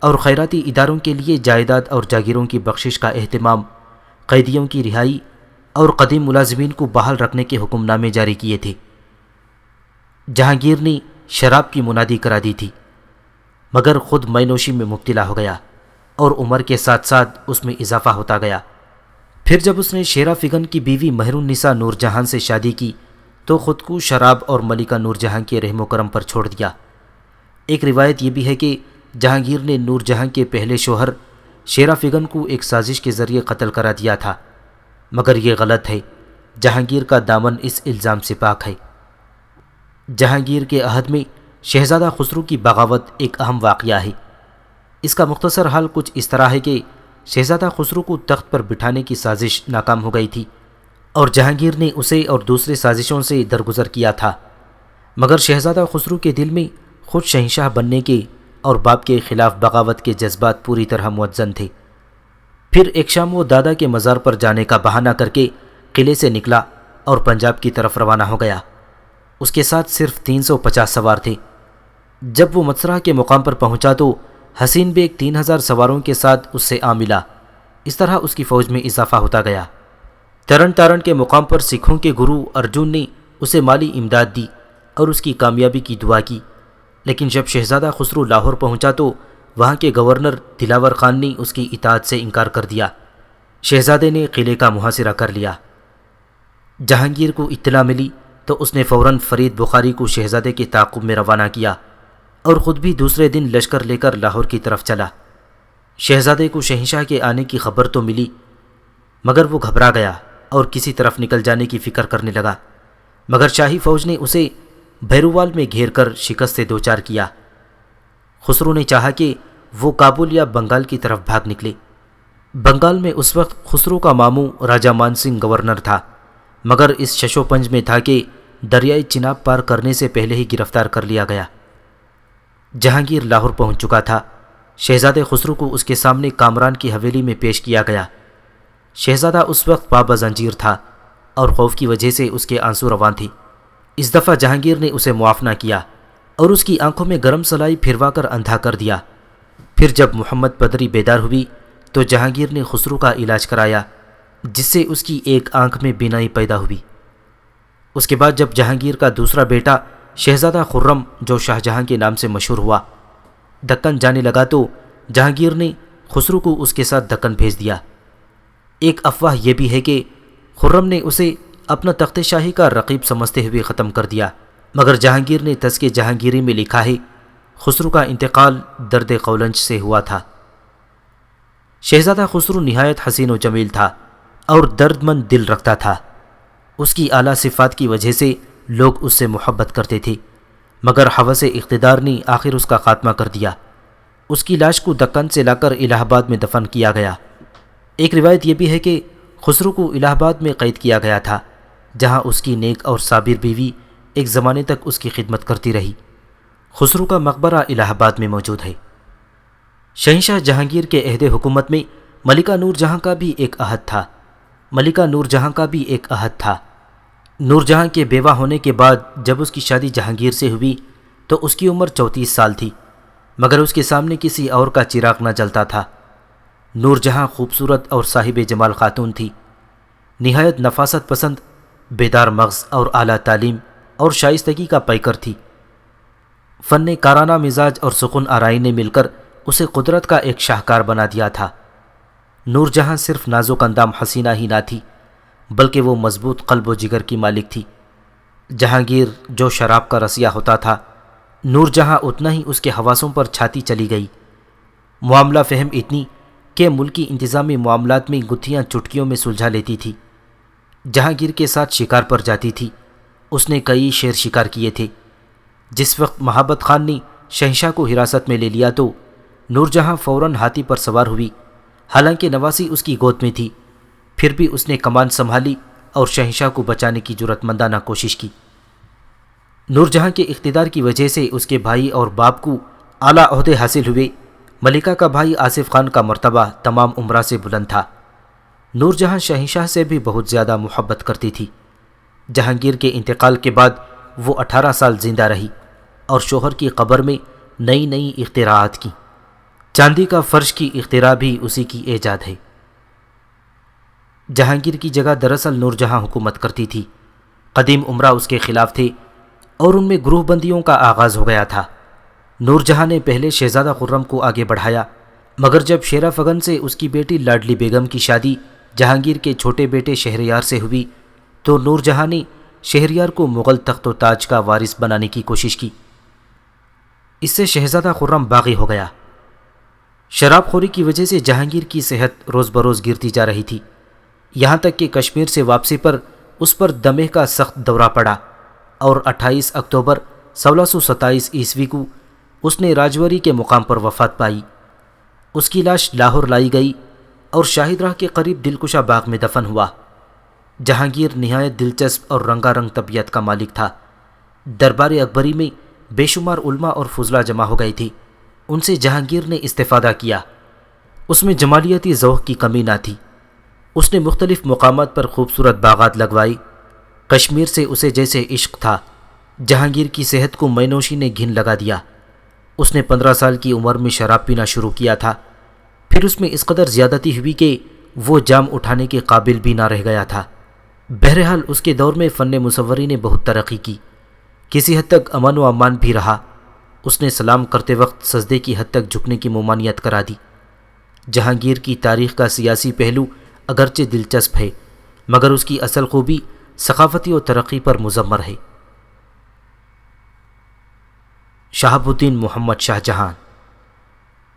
اور خیراتی اداروں کے لیے جائیداد اور جاگیروں کی بخشش کا اہتمام، قیدیوں کی رہائی اور قدیم ملازمین کو بحال رکھنے کے حکم نامے جاری کیے تھے۔ جہانگیر نے شراب کی منادی کرا دی تھی، مگر خود مینوشی میں مبتلا ہو گیا اور عمر کے ساتھ ساتھ اس میں اضافہ ہوتا گیا۔ پھر جب اس نے شیرا فگن کی بیوی مہر النساء نور جہاں سے شادی کی تو خود کو شراب اور ملکہ نور جہاں کے رحم و کرم پر چھوڑ دیا۔ ایک روایت یہ بھی ہے کہ جہانگیر نے نور جہاں کے پہلے شوہر شیرا فگن کو ایک سازش کے ذریعے قتل کرا دیا تھا، مگر یہ غلط ہے۔ جہانگیر کا دامن اس الزام سے پاک ہے۔ جہانگیر کے عہد میں شہزادہ خسرو کی بغاوت ایک اہم واقعہ ہے۔ اس کا مختصر حال کچھ اس طرح ہے کہ شہزادہ خسرو کو تخت پر بٹھانے کی سازش ناکام ہو گئی تھی اور جہانگیر نے اسے اور دوسرے سازشوں سے درگزر کیا تھا، مگر شہزادہ خسرو کے دل میں خود شہنشاہ بننے کے اور باپ کے خلاف بغاوت کے جذبات پوری طرح موزن تھے۔ پھر ایک شام وہ دادا کے مزار پر جانے کا بہانہ کر کے قلعے سے نکلا اور پنجاب کی طرف روانہ ہو گیا۔ اس کے ساتھ صرف 350 سوار تھے۔ جب وہ متسرہ کے مقام پر پہنچا تو حسین بیگ 3000 سواروں کے ساتھ اس سے آ ملا۔ اس طرح اس کی فوج میں اضافہ ہوتا گیا۔ ترن تارن کے مقام پر سکھوں کے گرو ارجن نے اسے مالی امداد دی اور اس کی کامیابی کی دعا کی، لیکن جب شہزادہ خسرو لاہور پہنچا تو وہاں کے گورنر دلاور خان نے اس کی اطاعت سے انکار کر دیا۔ شہزادے نے قلعے کا محاصرہ کر لیا۔ جہانگیر کو اطلاع ملی تو اس نے فوراً فرید بخاری کو شہزادے کے تعاقب میں روانہ کیا اور خود بھی دوسرے دن لشکر لے کر لاہور کی طرف چلا۔ شہزادے کو شہنشاہ کے آنے کی خبر تو ملی، مگر وہ گھبرا گیا اور کسی طرف نکل جانے کی فکر کرنے لگا، مگر شاہی فوج نے اسے بھیروال میں گھیر کر شکست سے دوچار کیا۔ خسرو نے چاہا کہ وہ کابل یا بنگال کی طرف بھاگ نکلے۔ بنگال میں اس وقت خسرو کا ماموں راجہ مان سنگھ گورنر تھا، مگر اس شش و پنج میں تھا کہ دریائے چناب پار کرنے سے پہلے ہی گرفتار کر لیا گیا۔ جہانگیر لاہور پہنچ چکا تھا۔ شہزادے خسرو کو اس کے سامنے کامران کی حویلی میں پیش کیا گیا۔ شہزادہ اس وقت پابہ زنجیر تھا اور خوف کی وجہ سے اس کے آنسو رواں تھے۔ اس دفعہ جہانگیر نے اسے معاف نہ کیا اور اس کی آنکھوں میں گرم سلائی پھروا کر اندھا کر دیا۔ پھر جب محمد بدری بیدار ہوئی تو جہانگیر نے خسرو کا علاج کرایا، جس سے اس کی ایک آنکھ میں بینائی پیدا ہوئی۔ اس کے بعد جب جہانگیر کا دوسرا بیٹا شہزادہ خرم، جو شاہ جہاں کے نام سے مشہور ہوا، دکن جانے لگا تو جہانگیر نے خسرو کو اس کے ساتھ دکن بھیج دیا۔ ایک افواہ یہ بھی ہے کہ خرم نے اسے اپنا تخت شاہی کا رقیب سمجھتے ہوئے ختم کر دیا، مگر جہانگیر نے تذکرہ جہانگیری میں لکھا ہے خسرو کا انتقال درد قولنج سے ہوا تھا۔ شہزادہ خسرو نہایت حسین و جمیل تھا اور درد مند دل رکھتا تھا۔ اس کی اعلیٰ صفات کی وجہ سے لوگ اس سے محبت کرتے تھے، مگر ہوس اقتدار نے آخر اس کا خاتمہ کر دیا۔ اس کی لاش کو دکن سے لا کر الہ آباد میں دفن کیا گیا۔ ایک روایت یہ بھی ہے کہ خسرو کو الہ آباد میں قید کیا گیا تھا، جہاں اس کی نیک اور صابر بیوی ایک زمانے تک اس کی خدمت کرتی رہی۔ خسرو کا مقبرہ الہ آباد میں موجود ہے۔ شہنشاہ جہانگیر کے عہد حکومت میں ملکہ نور جہاں کا بھی ایک عہد تھا۔ نور جہاں کے بیوہ ہونے کے بعد جب اس کی شادی جہانگیر سے ہوئی تو اس کی عمر 34 سال تھی، مگر اس کے سامنے کسی اور کا چراغ نہ جلتا تھا۔ نور جہاں خوبصورت اور صاحب جمال خاتون تھی، نہایت نفاست پسند، بیدار مغز اور اعلیٰ تعلیم اور شائستگی کا پیکر تھی۔ فن کارانہ مزاج اور سکون آرائی نے مل کر اسے قدرت کا ایک شاہکار بنا دیا تھا۔ نور جہاں صرف نازک اندام حسینہ ہی نہ تھی، بلکہ وہ مضبوط قلب و جگر کی مالک تھی۔ جہانگیر جو شراب کا رسیہ ہوتا تھا، نور جہاں اتنا ہی اس کے حواسوں پر چھاتی چلی گئی۔ معاملہ فہم اتنی کہ ملکی انتظامی معاملات میں گتھیاں چٹکیوں میں سلجھا لیتی تھی۔ جہانگیر کے ساتھ شکار پر جاتی تھی۔ اس نے کئی شیر شکار کیے تھے۔ جس وقت مہابت خان نے شہنشاہ کو حراست میں لے لیا تو نور جہاں فوراً ہاتھی پر سوار ہوئی، حالانکہ نواسی اس کی گود میں تھی، پھر بھی اس نے کمان سنبھالی اور شہنشاہ کو بچانے کی جرأت مندانہ کوشش کی۔ نور جہاں کے اقتدار کی وجہ سے اس کے بھائی اور باپ کو اعلیٰ عہدے حاصل ہوئے۔ ملکہ کا بھائی آصف خان کا مرتبہ تمام امراء سے بلند تھا۔ نور جہاں شہنشاہ سے بھی بہت زیادہ محبت کرتی تھی۔ جہانگیر کے انتقال کے بعد وہ 18 سال زندہ رہی اور شوہر کی قبر میں نئی نئی اختراعات کی۔ چاندی کا فرش کی اختراع بھی اسی کی ایجاد ہے۔ جہانگیر کی جگہ دراصل نور جہاں حکومت کرتی تھی۔ قدیم امراء اس کے خلاف تھے اور ان میں گروہ بندیوں کا آغاز ہو گیا تھا۔ نور جہاں نے پہلے شہزادہ خرم کو آگے بڑھایا، مگر جب شیرا فگن سے اس کی بیٹی لاڈلی بیگم کی شادی جہانگیر کے چھوٹے بیٹے شہریار سے ہوئی تو نور جہاں نے شہریار کو مغل تخت و تاج کا وارث بنانے کی کوشش کی۔ اس سے شہزادہ خرم باغی ہو گیا۔ شراب خوری کی وجہ سے جہانگیر کی صحت روز بروز گرتی جا رہی تھی، یہاں تک کہ کشمیر سے واپسی پر اس پر دمے کا سخت دورہ پڑا اور 28 اکتوبر 1627 عیسوی کو اس نے راجوری کے مقام پر وفات پائی۔ اس کی لاش لاہور لائی گئی اور شاہد راہ کے قریب دلکشا باغ میں دفن ہوا۔ جہانگیر نہایت دلچسپ اور رنگا رنگ طبیعت کا مالک تھا۔ دربار اکبری میں بے شمار علماء اور فضلاء جمع ہو گئی تھی، ان سے جہانگیر نے استفادہ کیا۔ اس میں جمالیاتی ذوق کی کمی نہ تھی۔ اس نے مختلف مقامات پر خوبصورت باغات لگوائی۔ کشمیر سے اسے جیسے عشق تھا۔ جہانگیر کی صحت کو مینوشی نے گھن لگا دیا۔ اس نے 15 سال کی عمر میں شراب پینا شروع کیا تھا، پھر اس میں اس قدر زیادتی ہوئی کہ وہ جام اٹھانے کے قابل بھی نہ رہ گیا تھا۔ بہرحال اس کے دور میں فن مصوری نے بہت ترقی کی، کسی حد تک امن و امان بھی رہا۔ اس نے سلام کرتے وقت سجدے کی حد تک جھکنے کی ممانعت کرا دی۔ جہانگیر کی تاریخ کا سیاسی پہلو اگرچہ دلچسپ ہے، مگر اس کی اصل خوبی ثقافتی و ترقی پر مضمر ہے۔ شہاب الدین محمد شاہ جہاں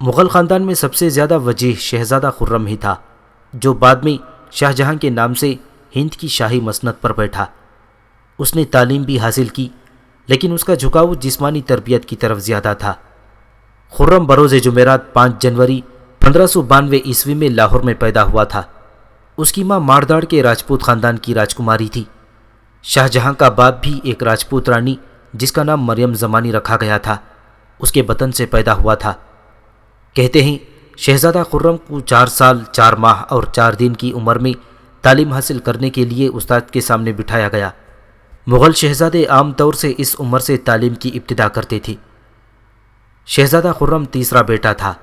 مغل خاندان میں سب سے زیادہ وجیح شہزادہ خرم ہی تھا، جو بعد میں شاہ جہاں کے نام سے ہند کی شاہی مسند پر بیٹھا۔ اس نے تعلیم بھی حاصل کی، لیکن اس کا جھکاؤ جسمانی تربیت کی طرف زیادہ تھا۔ خرم بروز جمعرات 5 جنوری 1592 عیسوی میں لاہور میں پیدا ہوا تھا۔ اس کی ماں مارداڑ کے راجپوت خاندان کی راجکماری تھی۔ شاہ جہاں کا باپ بھی ایک راجپوت رانی جس کا نام مریم زمانی رکھا گیا تھا، اس کے بطن سے پیدا ہوا تھا۔ کہتے ہیں شہزادہ خرم کو 4 سال 4 ماہ اور 4 دن کی عمر میں تعلیم حاصل کرنے کے لیے استاد کے سامنے بٹھایا گیا۔ مغل شہزادے عام طور سے اس عمر سے تعلیم کی ابتدا کرتے تھے۔ شہزادہ خرم تیسرا بیٹا تھا۔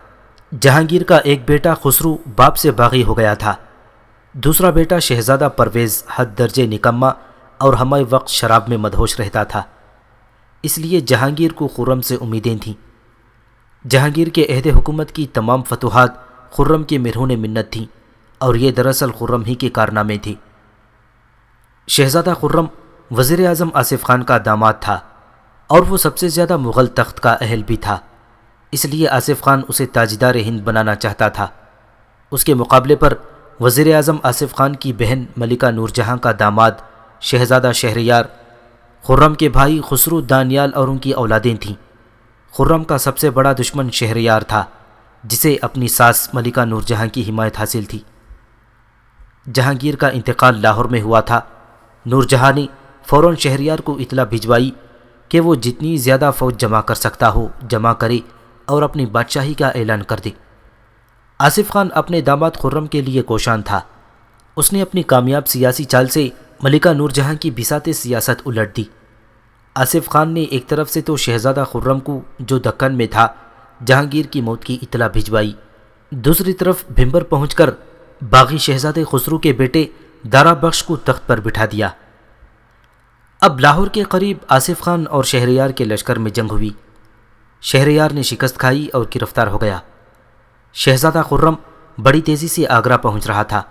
جہانگیر کا ایک بیٹا خسرو باپ سے باغی ہو گیا تھا۔ دوسرا بیٹا شہزادہ پرویز حد درجے نکما اور ہمہ وقت شراب میں مدہوش رہتا تھا، اس لیے جہانگیر کو خرم سے امیدیں تھیں۔ جہانگیر کے عہد حکومت کی تمام فتوحات خرم کے مرہون منت تھیں اور یہ دراصل خرم ہی کے کارنامے تھے۔ شہزادہ خرم وزیر اعظم آصف خان کا داماد تھا اور وہ سب سے زیادہ مغل تخت کا اہل بھی تھا، اس لیے آصف خان اسے تاجدار ہند بنانا چاہتا تھا۔ اس کے مقابلے پر وزیر اعظم آصف خان کی بہن ملکہ نور جہاں کا داماد شہزادہ شہریار، خرم کے بھائی خسرو دانیال اور ان کی اولادیں تھیں۔ خرم کا سب سے بڑا دشمن شہریار تھا، جسے اپنی ساس ملکہ نور جہاں کی حمایت حاصل تھی۔ جہانگیر کا انتقال لاہور میں ہوا تھا۔ نور جہاں نے فوراً شہریار کو اطلاع بھجوائی کہ وہ جتنی زیادہ فوج جمع کر سکتا ہو جمع کرے اور اپنی بادشاہی کا اعلان کر دے۔ آصف خان اپنے داماد خرم کے لیے کوشاں تھا۔ اس نے اپنی کامیاب سیاسی چال سے ملکہ نور جہاں کی بساط سیاست الٹ دی۔ آصف خان نے ایک طرف سے تو شہزادہ خرم کو، جو دکن میں تھا، جہانگیر کی موت کی اطلاع بھجوائی، دوسری طرف بھمبر پہنچ کر باغی شہزادے خسرو کے بیٹے دارا بخش کو تخت پر بٹھا دیا۔ اب لاہور کے قریب آصف خان اور شہریار کے لشکر میں جنگ ہوئی۔ شہریار نے شکست کھائی اور گرفتار ہو گیا۔ شہزادہ خرم بڑی تیزی سے آگرہ پہنچ رہا تھا۔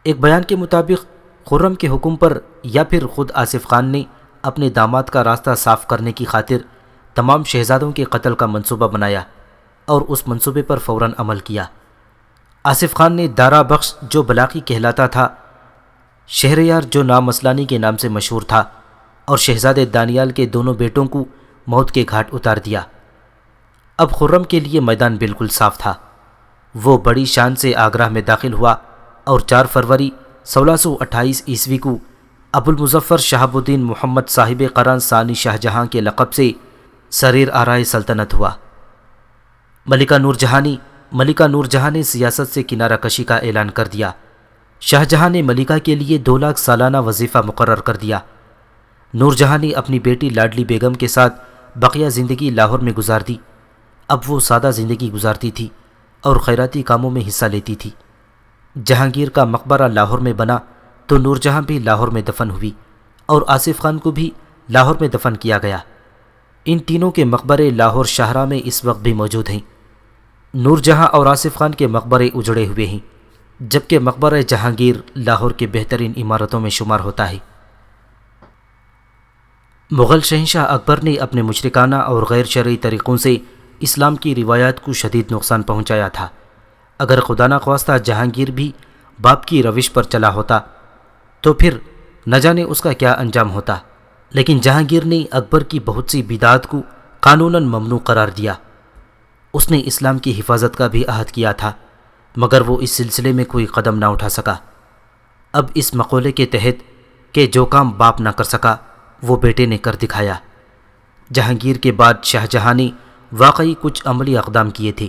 ایک بیان کے مطابق خرم کے حکم پر یا پھر خود آصف خان نے اپنے داماد کا راستہ صاف کرنے کی خاطر تمام شہزادوں کے قتل کا منصوبہ بنایا اور اس منصوبے پر فوراً عمل کیا۔ آصف خان نے دارا بخش، جو بلاقی کہلاتا تھا، شہریار، جو نام اسلانی کے نام سے مشہور تھا، اور شہزادے دانیال کے دونوں بیٹوں کو موت کے گھاٹ اتار دیا۔ اب خرم کے لیے میدان بالکل صاف تھا۔ وہ بڑی شان سے آگرہ میں داخل ہوا اور 4 فروری 1628 عیسوی کو ابو المظفر شہاب الدین محمد صاحب قران ثانی شاہ جہاں کے لقب سے سریر آرائے سلطنت ہوا۔ ملکہ نور جہاں نے سیاست سے کنارہ کشی کا اعلان کر دیا۔ شاہ جہاں نے ملکہ کے لیے 2 لاکھ سالانہ وظیفہ مقرر کر دیا۔ نور جہاں نے اپنی بیٹی لاڈلی بیگم کے ساتھ بقیہ زندگی لاہور میں گزار دی۔ اب وہ سادہ زندگی گزارتی تھی اور خیراتی کاموں میں حصہ لیتی تھی۔ جہانگیر کا مقبرہ لاہور میں بنا تو نور جہاں بھی لاہور میں دفن ہوئی اور آصف خان کو بھی لاہور میں دفن کیا گیا۔ ان تینوں کے مقبرے لاہور شاہراہ میں اس وقت بھی موجود ہیں۔ نور جہاں اور آصف خان کے مقبرے اجڑے ہوئے ہیں، جبکہ مقبرہ جہانگیر لاہور کے بہترین عمارتوں میں شمار ہوتا ہے۔ مغل شہنشاہ اکبر نے اپنے مشرکانہ اور غیر شرعی طریقوں سے اسلام کی روایات کو شدید نقصان پہنچایا تھا۔ اگر خدا نخواستہ جہانگیر بھی باپ کی روش پر چلا ہوتا تو پھر نہ جانے اس کا کیا انجام ہوتا، لیکن جہانگیر نے اکبر کی بہت سی بدعات کو قانوناً ممنوع قرار دیا۔ اس نے اسلام کی حفاظت کا بھی عہد کیا تھا، مگر وہ اس سلسلے میں کوئی قدم نہ اٹھا سکا۔ اب اس مقولے کے تحت کہ جو کام باپ نہ کر سکا وہ بیٹے نے کر دکھایا، جہانگیر کے بعد شاہ جہاں نے واقعی کچھ عملی اقدام کیے تھے۔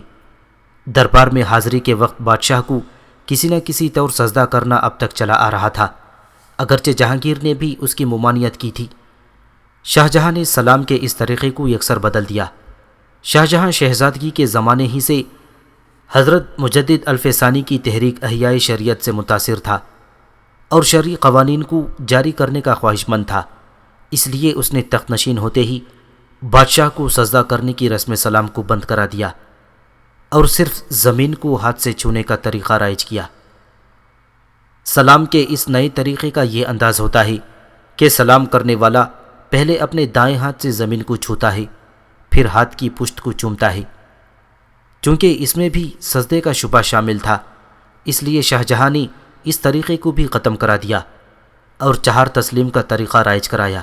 دربار میں حاضری کے وقت بادشاہ کو کسی نہ کسی طور سجدہ کرنا اب تک چلا آ رہا تھا، اگرچہ جہانگیر نے بھی اس کی ممانعت کی تھی۔ شاہ جہاں نے سلام کے اس طریقے کو یکسر بدل دیا۔ شاہ جہاں شہزادگی کے زمانے ہی سے حضرت مجدد الف ثانی کی تحریک احیاء شریعت سے متاثر تھا اور شرعی قوانین کو جاری کرنے کا خواہش مند تھا، اس لیے اس نے تخت نشین ہوتے ہی بادشاہ کو سجدہ کرنے کی رسم سلام کو بند کرا دیا اور صرف زمین کو ہاتھ سے چھونے کا طریقہ رائج کیا۔ سلام کے اس نئے طریقے کا یہ انداز ہوتا ہے کہ سلام کرنے والا پہلے اپنے دائیں ہاتھ سے زمین کو چھوتا ہے، پھر ہاتھ کی پشت کو چومتا ہے۔ چونکہ اس میں بھی سجدے کا شبہ شامل تھا، اس لیے شاہ جہاں نے اس طریقے کو بھی ختم کرا دیا اور چہار تسلیم کا طریقہ رائج کرایا۔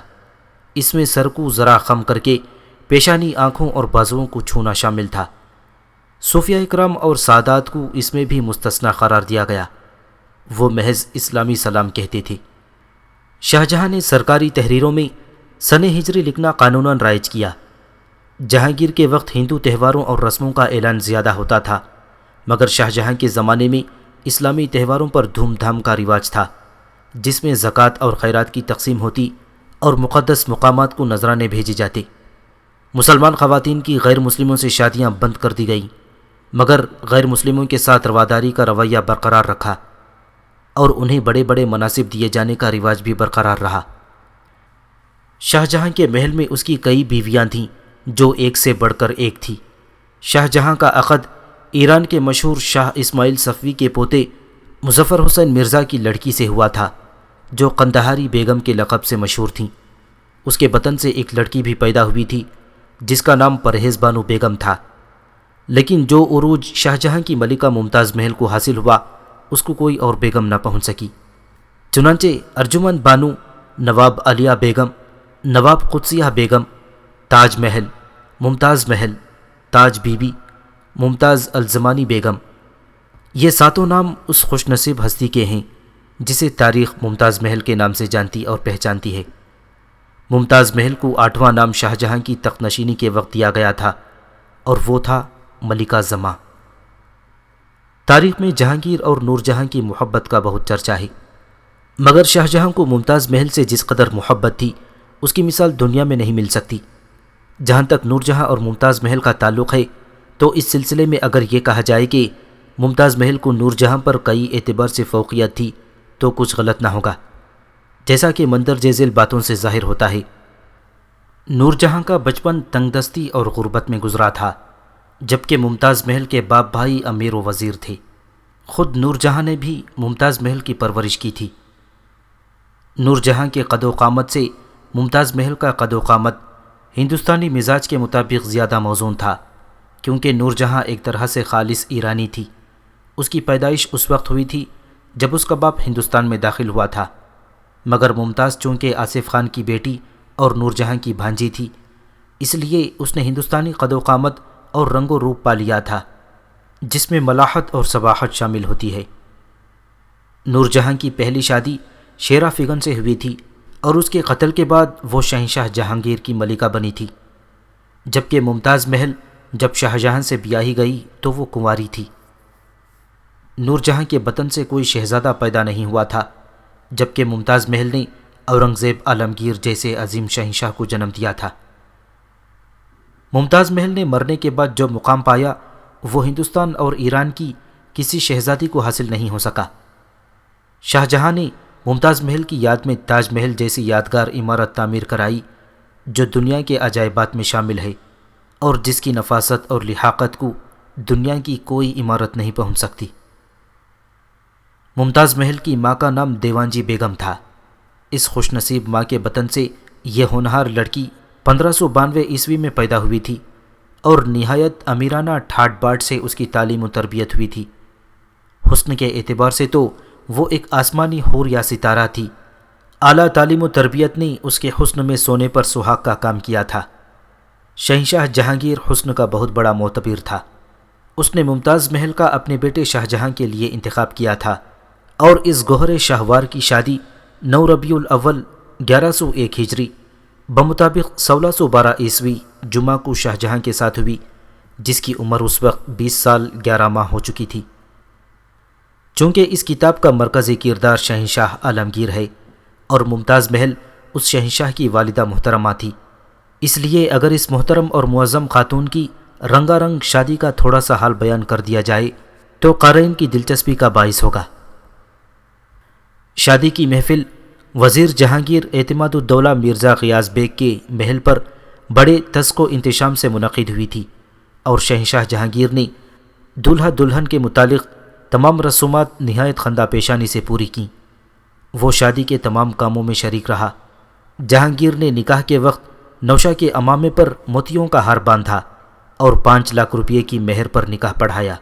اس میں سر کو ذرا خم کر کے پیشانی، آنکھوں اور بازوؤں کو چھونا شامل تھا۔ صوفیہ اکرام اور سادات کو اس میں بھی مستثنی قرار دیا گیا، وہ محض اسلامی سلام کہتے تھے۔ شاہ جہاں نے سرکاری تحریروں میں سن ہجری لکھنا قانوناً رائج کیا۔ جہانگیر کے وقت ہندو تہواروں اور رسموں کا اعلان زیادہ ہوتا تھا، مگر شاہ جہاں کے زمانے میں اسلامی تہواروں پر دھوم دھام کا رواج تھا، جس میں زکوٰۃ اور خیرات کی تقسیم ہوتی اور مقدس مقامات کو نذرانے بھیجے جاتے۔ مسلمان خواتین کی غیر مسلموں سے شادیاں بند کر دی گئیں، مگر غیر مسلموں کے ساتھ رواداری کا رویہ برقرار رکھا اور انہیں بڑے بڑے مناصب دیے جانے کا رواج بھی برقرار رہا۔ شاہ جہاں کے محل میں اس کی کئی بیویاں تھیں جو ایک سے بڑھ کر ایک تھی۔ شاہ جہاں کا عقد ایران کے مشہور شاہ اسماعیل صفوی کے پوتے مظفر حسین مرزا کی لڑکی سے ہوا تھا، جو قندہاری بیگم کے لقب سے مشہور تھیں۔ اس کے بطن سے ایک لڑکی بھی پیدا ہوئی تھی جس کا نام پرہیز بانو بیگم تھا، لیکن جو عروج شاہ جہاں کی ملکہ ممتاز محل کو حاصل ہوا اس کو کوئی اور بیگم نہ پہنچ سکی۔ چنانچہ ارجمن بانو، نواب علیہ بیگم، نواب قدسیہ بیگم، تاج محل، ممتاز محل، تاج بی بی، ممتاز الزمانی بیگم، یہ ساتوں نام اس خوش نصیب ہستی کے ہیں جسے تاریخ ممتاز محل کے نام سے جانتی اور پہچانتی ہے۔ ممتاز محل کو 8واں نام شاہ جہاں کی تخت نشینی کے وقت دیا گیا تھا اور وہ تھا ملکہ زماں۔ تاریخ میں جہانگیر اور نور جہاں کی محبت کا بہت چرچا ہے، مگر شاہ جہاں کو ممتاز محل سے جس قدر محبت تھی اس کی مثال دنیا میں نہیں مل سکتی۔ جہاں تک نور جہاں اور ممتاز محل کا تعلق ہے تو اس سلسلے میں اگر یہ کہا جائے کہ ممتاز محل کو نور جہاں پر کئی اعتبار سے فوقیت تھی تو کچھ غلط نہ ہوگا، جیسا کہ مندرجہ ذیل باتوں سے ظاہر ہوتا ہے۔ نور جہاں کا بچپن تنگ دستی اور غربت میں گزرا تھا، جبکہ ممتاز محل کے باپ بھائی امیر و وزیر تھے۔ خود نور جہاں نے بھی ممتاز محل کی پرورش کی تھی۔ نور جہاں کے قد و قامت سے ممتاز محل کا قد و قامت ہندوستانی مزاج کے مطابق زیادہ موزون تھا، کیونکہ نور جہاں ایک طرح سے خالص ایرانی تھی۔ اس کی پیدائش اس وقت ہوئی تھی جب اس کا باپ ہندوستان میں داخل ہوا تھا، مگر ممتاز چونکہ آصف خان کی بیٹی اور نور جہاں کی بھانجی تھی، اس لیے اس نے ہندوستانی قد و قامت اور رنگ و روپ پا لیا تھا، جس میں ملاحت اور صباحت شامل ہوتی ہے۔ نور جہاں کی پہلی شادی شیرا فگن سے ہوئی تھی اور اس کے قتل کے بعد وہ شہنشاہ جہانگیر کی ملکہ بنی تھی، جبکہ ممتاز محل جب شاہ جہاں سے بیاہی گئی تو وہ کنواری تھی۔ نور جہاں کے بطن سے کوئی شہزادہ پیدا نہیں ہوا تھا، جبکہ ممتاز محل نے اورنگزیب عالمگیر جیسے عظیم شہنشاہ کو جنم دیا تھا۔ ممتاز محل نے مرنے کے بعد جو مقام پایا وہ ہندوستان اور ایران کی کسی شہزادی کو حاصل نہیں ہو سکا۔ شاہ جہاں نے ممتاز محل کی یاد میں تاج محل جیسی یادگار عمارت تعمیر کرائی جو دنیا کے عجائبات میں شامل ہے اور جس کی نفاست اور لحاقت کو دنیا کی کوئی عمارت نہیں پہنچ سکتی۔ ممتاز محل کی ماں کا نام دیوانجی بیگم تھا۔ اس خوش نصیب ماں کے بطن سے یہ ہونہار لڑکی 1592 عیسوی میں پیدا ہوئی تھی اور نہایت امیرانہ ٹھاٹ باٹ سے اس کی تعلیم و تربیت ہوئی تھی۔ حسن کے اعتبار سے تو وہ ایک آسمانی حور یا ستارہ تھی۔ اعلیٰ تعلیم و تربیت نے اس کے حسن میں سونے پر سہاگ کا کام کیا تھا۔ شہنشاہ جہانگیر حسن کا بہت بڑا معتبر تھا۔ اس نے ممتاز محل کا اپنے بیٹے شاہ جہاں کے لیے انتخاب کیا تھا اور اس گوہر شاہوار کی شادی 9 ربیع الاول 1101 ہجری بمطابق 1612 عیسوی جمعہ کو شاہ جہاں کے ساتھ ہوئی، جس کی عمر اس وقت 20 سال 11 ماہ ہو چکی تھی۔ چونکہ اس کتاب کا مرکزی کردار شہنشاہ عالمگیر ہے اور ممتاز محل اس شہنشاہ کی والدہ محترمہ تھی، اس لیے اگر اس محترم اور معظم خاتون کی رنگا رنگ شادی کا تھوڑا سا حال بیان کر دیا جائے تو قارئین کی دلچسپی کا باعث ہوگا۔ شادی کی محفل وزیر جہانگیر اعتماد الدولہ مرزا غیاث بیگ کے محل پر بڑے تزک و انتشام سے منعقد ہوئی تھی اور شہنشاہ جہانگیر نے دولہا دلہن کے متعلق تمام رسومات نہایت خندہ پیشانی سے پوری کیں۔ وہ شادی کے تمام کاموں میں شریک رہا۔ جہانگیر نے نکاح کے وقت نوشہ کے امامے پر موتیوں کا ہار باندھا اور 5 لاکھ روپے کی مہر پر نکاح پڑھایا۔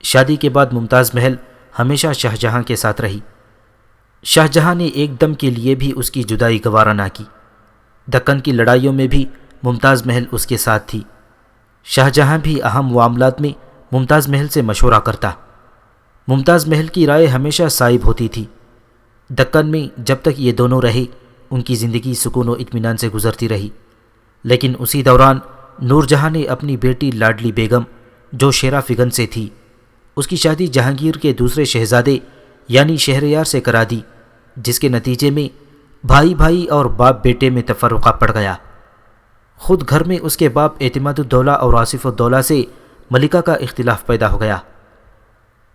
شادی کے بعد ممتاز محل ہمیشہ شاہ جہاں کے ساتھ رہی۔ شاہ جہاں نے ایک دم کے لیے بھی اس کی جدائی گوارا نہ کی۔ دکن کی لڑائیوں میں بھی ممتاز محل اس کے ساتھ تھی۔ شاہ جہاں بھی اہم معاملات میں ممتاز محل سے مشورہ کرتا۔ ممتاز محل کی رائے ہمیشہ صائب ہوتی تھی۔ دکن میں جب تک یہ دونوں رہے ان کی زندگی سکون و اطمینان سے گزرتی رہی، لیکن اسی دوران نور جہاں نے اپنی بیٹی لاڈلی بیگم جو شیرا فگن سے تھی، اس کی شادی جہانگیر کے دوسرے شہزادے یعنی شہریار سے کرا دی، جس کے نتیجے میں بھائی بھائی اور باپ بیٹے میں تفرقہ پڑ گیا۔ خود گھر میں اس کے باپ اعتماد الدولہ اور آصف الدولہ سے ملکہ کا اختلاف پیدا ہو گیا۔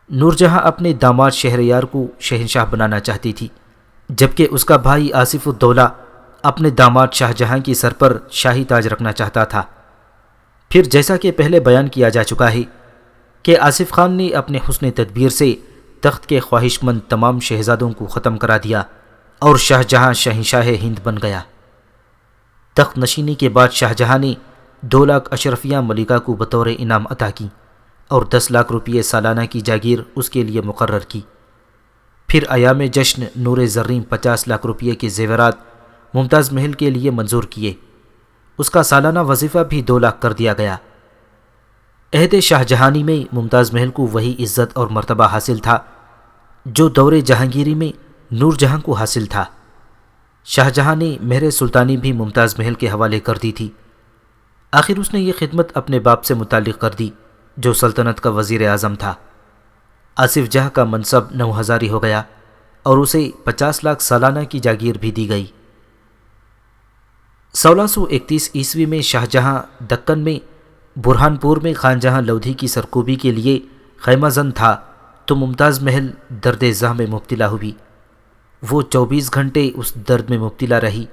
نور جہاں اپنے داماد شہریار کو شہنشاہ بنانا چاہتی تھی، جبکہ اس کا بھائی آصف الدولہ اپنے داماد شاہ جہاں کی سر پر شاہی تاج رکھنا چاہتا تھا۔ پھر جیسا کہ پہلے بیان کیا جا چکا ہے کہ آصف خان نے اپنے حسن تدبیر سے تخت کے خواہش مند تمام شہزادوں کو ختم کرا دیا اور شاہ جہاں شہنشاہ ہند بن گیا۔ تخت نشینی کے بعد شاہ جہاں نے 2 لاکھ اشرفیہ ملکہ کو بطور انعام عطا کی اور 10 لاکھ روپے سالانہ کی جاگیر اس کے لیے مقرر کی۔ پھر ایام جشن نور زرین 50 لاکھ روپے کے زیورات ممتاز محل کے لیے منظور کیے۔ اس کا سالانہ وظیفہ بھی 2 لاکھ کر دیا گیا۔ عہد شاہ جہانی میں ممتاز محل کو وہی عزت اور مرتبہ حاصل تھا جو دور جہانگیری میں نور جہاں کو حاصل تھا۔ شاہ جہاں نے مہر سلطانی بھی ممتاز محل کے حوالے کر دی تھی۔ آخر اس نے یہ خدمت اپنے باپ سے متعلق کر دی جو سلطنت کا وزیر اعظم تھا۔ آصف جاہ کا منصب 9000 ہو گیا اور اسے 50 لاکھ سالانہ کی جاگیر بھی دی گئی۔ 1631 عیسوی میں شاہ جہاں دکن میں برہان پور میں خان جہاں لودھی کی سرکوبی کے لیے خیمہ زن تھا تو ممتاز محل درد زہ میں مبتلا ہوئی۔ وہ 24 گھنٹے اس درد میں مبتلا رہی۔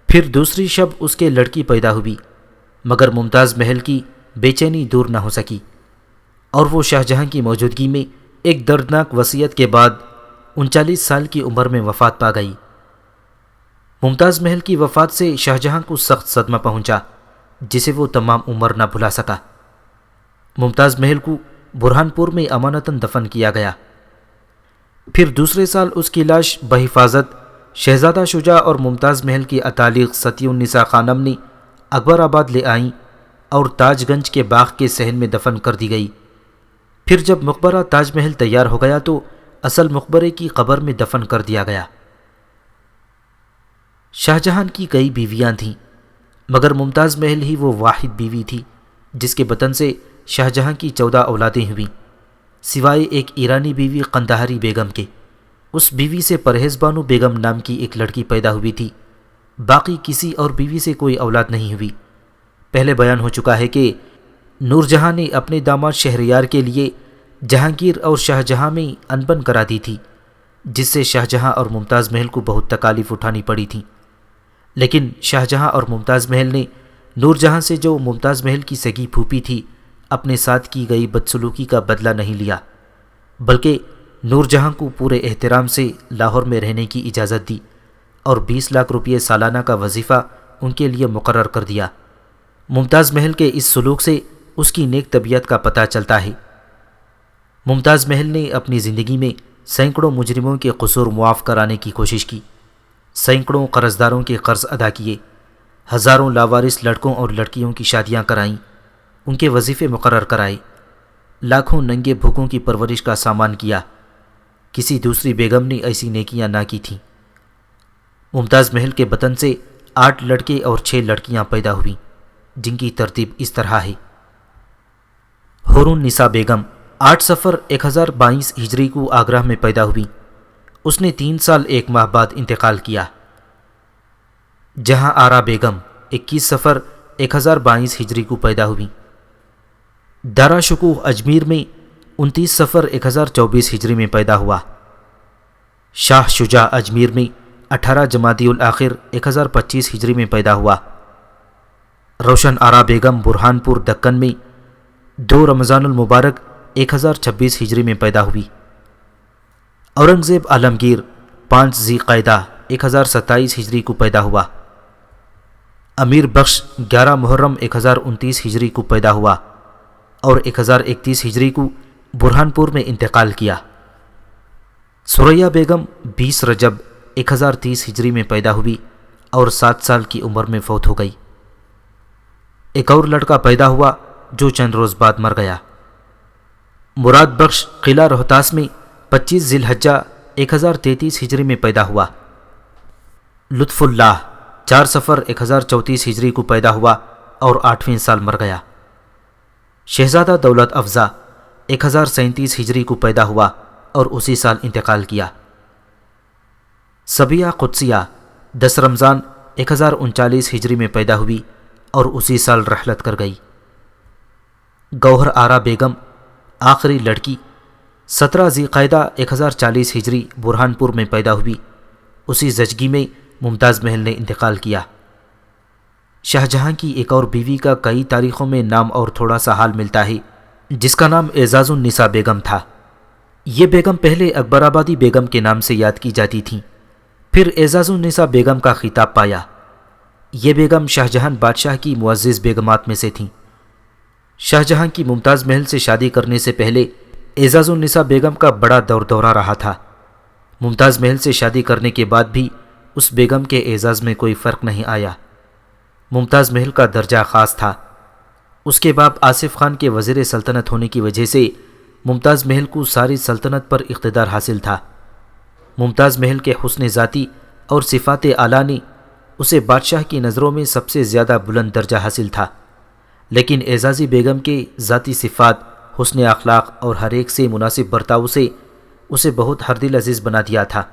پھر دوسری شب اس کے لڑکی پیدا ہوئی، مگر ممتاز محل کی بے چینی دور نہ ہو سکی اور وہ شاہ جہاں کی موجودگی میں ایک دردناک وصیت کے بعد 39 سال کی عمر میں وفات پا گئی۔ ممتاز محل کی وفات سے شاہ جہاں کو سخت صدمہ پہنچا جسے وہ تمام عمر نہ بھلا سکا۔ ممتاز محل کو برہان پور میں امانتاً دفن کیا گیا۔ پھر دوسرے سال اس کی لاش بحفاظت شہزادہ شجاع اور ممتاز محل کی اتالیق ستی النساء خانم نے اکبر آباد لے آئیں اور تاج گنج کے باغ کے صحن میں دفن کر دی گئی۔ پھر جب مقبرہ تاج محل تیار ہو گیا تو اصل مقبرے کی قبر میں دفن کر دیا گیا۔ شاہ جہاں کی کئی بیویاں تھیں، مگر ممتاز محل ہی وہ واحد بیوی تھی جس کے بطن سے شاہ جہاں کی 14 اولادیں ہوئیں، سوائے ایک ایرانی بیوی قندہاری بیگم کے۔ اس بیوی سے پرہیز بانو بیگم نام کی ایک لڑکی پیدا ہوئی تھی، باقی کسی اور بیوی سے کوئی اولاد نہیں ہوئی۔ پہلے بیان ہو چکا ہے کہ نور جہاں نے اپنے داماد شہریار کے لیے جہانگیر اور شاہ جہاں میں انبن کرا دی تھی، جس سے شاہ جہاں اور ممتاز محل کو بہت تکالیف اٹھانی پڑی تھیں۔ لیکن شاہ جہاں اور ممتاز محل نے نور جہاں سے، جو ممتاز محل کی سگی پھوپھی تھی، اپنے ساتھ کی گئی بدسلوکی کا بدلہ نہیں لیا، بلکہ نور جہاں کو پورے احترام سے لاہور میں رہنے کی اجازت دی اور 20 لاکھ روپے سالانہ کا وظیفہ ان کے لیے مقرر کر دیا۔ ممتاز محل کے اس سلوک سے اس کی نیک طبیعت کا پتہ چلتا ہے۔ ممتاز محل نے اپنی زندگی میں سینکڑوں مجرموں کے قصور معاف کرانے کی کوشش کی، سینکڑوں قرضداروں کے قرض ادا کیے، ہزاروں لاوارث لڑکوں اور لڑکیوں کی شادیاں کرائیں، ان کے وظیفے مقرر کرائے، لاکھوں ننگے بھوکوں کی پرورش کا سامان کیا۔ کسی دوسری بیگم نے ایسی نیکیاں نہ کی تھیں۔ ممتاز محل کے بطن سے 8 لڑکے اور 6 لڑکیاں پیدا ہوئیں، جن کی ترتیب اس طرح ہے: حور النساء بیگم 8 صفر 1022 ہجری کو آگرہ میں پیدا ہوئی، اس نے 3 سال 1 ماہ بعد انتقال کیا۔ جہاں آرا بیگم 21 صفر 1022 ہجری کو پیدا ہوئی۔ دارا شکوہ اجمیر میں 29 صفر 1024 ہجری میں پیدا ہوا۔ شاہ شجاع اجمیر میں 18 جمادی الاخر 1025 ہجری میں پیدا ہوا۔ روشن آرا بیگم برہان پور دکن میں 2 رمضان المبارک 1026 ہجری میں پیدا ہوئی۔ اورنگزیب عالمگیر 5 ذی قعدہ 1027 ہجری کو پیدا ہوا۔ امیر بخش 11 محرم 1029 ہجری کو پیدا ہوا اور 1031 ہجری کو برہان پور میں انتقال کیا۔ سریا بیگم 20 رجب 1030 ہجری میں پیدا ہوئی اور 7 سال کی عمر میں فوت ہو گئی۔ ایک اور لڑکا پیدا ہوا جو چند روز بعد مر گیا۔ مراد بخش قلعہ روہتاس میں 25 ذی الحجہ 1033 ہجری میں پیدا ہوا۔ لطف اللہ 4 صفر 1034 ہجری کو پیدا ہوا اور 8ویں سال مر گیا۔ شہزادہ دولت افزا 1037 ہجری کو پیدا ہوا اور اسی سال انتقال کیا۔ صبیہ قدسیہ 10 رمضان 1039 ہجری میں پیدا ہوئی اور اسی سال رحلت کر گئی۔ گوہر آرا بیگم آخری لڑکی 17 ذی قعدہ 1040 ہجری برہان پور میں پیدا ہوئی، اسی زچگی میں ممتاز محل نے انتقال کیا۔ شاہ جہاں کی ایک اور بیوی کا کئی تاریخوں میں نام اور تھوڑا سا حال ملتا ہے، جس کا نام اعزاز النساء بیگم تھا۔ یہ بیگم پہلے اکبر آبادی بیگم کے نام سے یاد کی جاتی تھیں، پھر اعزاز النساء بیگم کا خطاب پایا۔ یہ بیگم شاہ جہاں بادشاہ کی معزز بیگمات میں سے تھیں۔ شاہ جہاں کی ممتاز محل سے شادی کرنے سے پہلے اعزاز النساء بیگم کا بڑا دورہ رہا تھا۔ ممتاز محل سے شادی کرنے کے بعد بھی اس بیگم کے اعزاز میں کوئی فرق نہیں آیا۔ ممتاز محل کا درجہ خاص تھا۔ اس کے باپ آصف خان کے وزیر سلطنت ہونے کی وجہ سے ممتاز محل کو ساری سلطنت پر اقتدار حاصل تھا۔ ممتاز محل کے حسن ذاتی اور صفات اعلیٰ نے اسے بادشاہ کی نظروں میں سب سے زیادہ بلند درجہ حاصل تھا، لیکن اعزازی بیگم کے ذاتی صفات، حسن اخلاق اور ہر ایک سے مناسب برتاؤ سے اسے بہت ہر دل عزیز بنا دیا تھا۔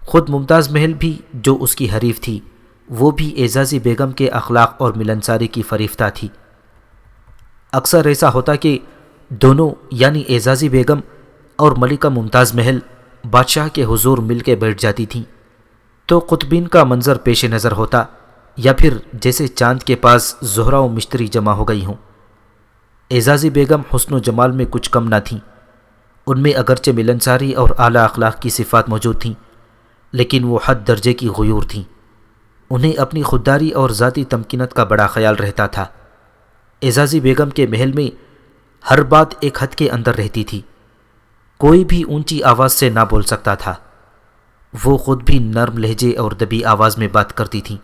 خود ممتاز محل بھی جو اس کی حریف تھی، وہ بھی اعزازی بیگم کے اخلاق اور ملنساری کی فریفتہ تھی۔ اکثر ایسا ہوتا کہ دونوں یعنی اعزازی بیگم اور ملکہ ممتاز محل بادشاہ کے حضور مل کے بیٹھ جاتی تھیں تو قطبین کا منظر پیش نظر ہوتا، یا پھر جیسے چاند کے پاس زہرہ و مشتری جمع ہو گئی ہوں۔ اعزازی بیگم حسن و جمال میں کچھ کم نہ تھیں، ان میں اگرچہ ملنساری اور اعلیٰ اخلاق کی صفات موجود تھیں، لیکن وہ حد درجے کی غیور تھیں۔ انہیں اپنی خودداری اور ذاتی تمکنت کا بڑا خیال رہتا تھا۔ اعزازی بیگم کے محل میں ہر بات ایک حد کے اندر رہتی تھی، کوئی بھی اونچی آواز سے نہ بول سکتا تھا۔ وہ خود بھی نرم لہجے اور دبی آواز میں بات کرتی تھیں۔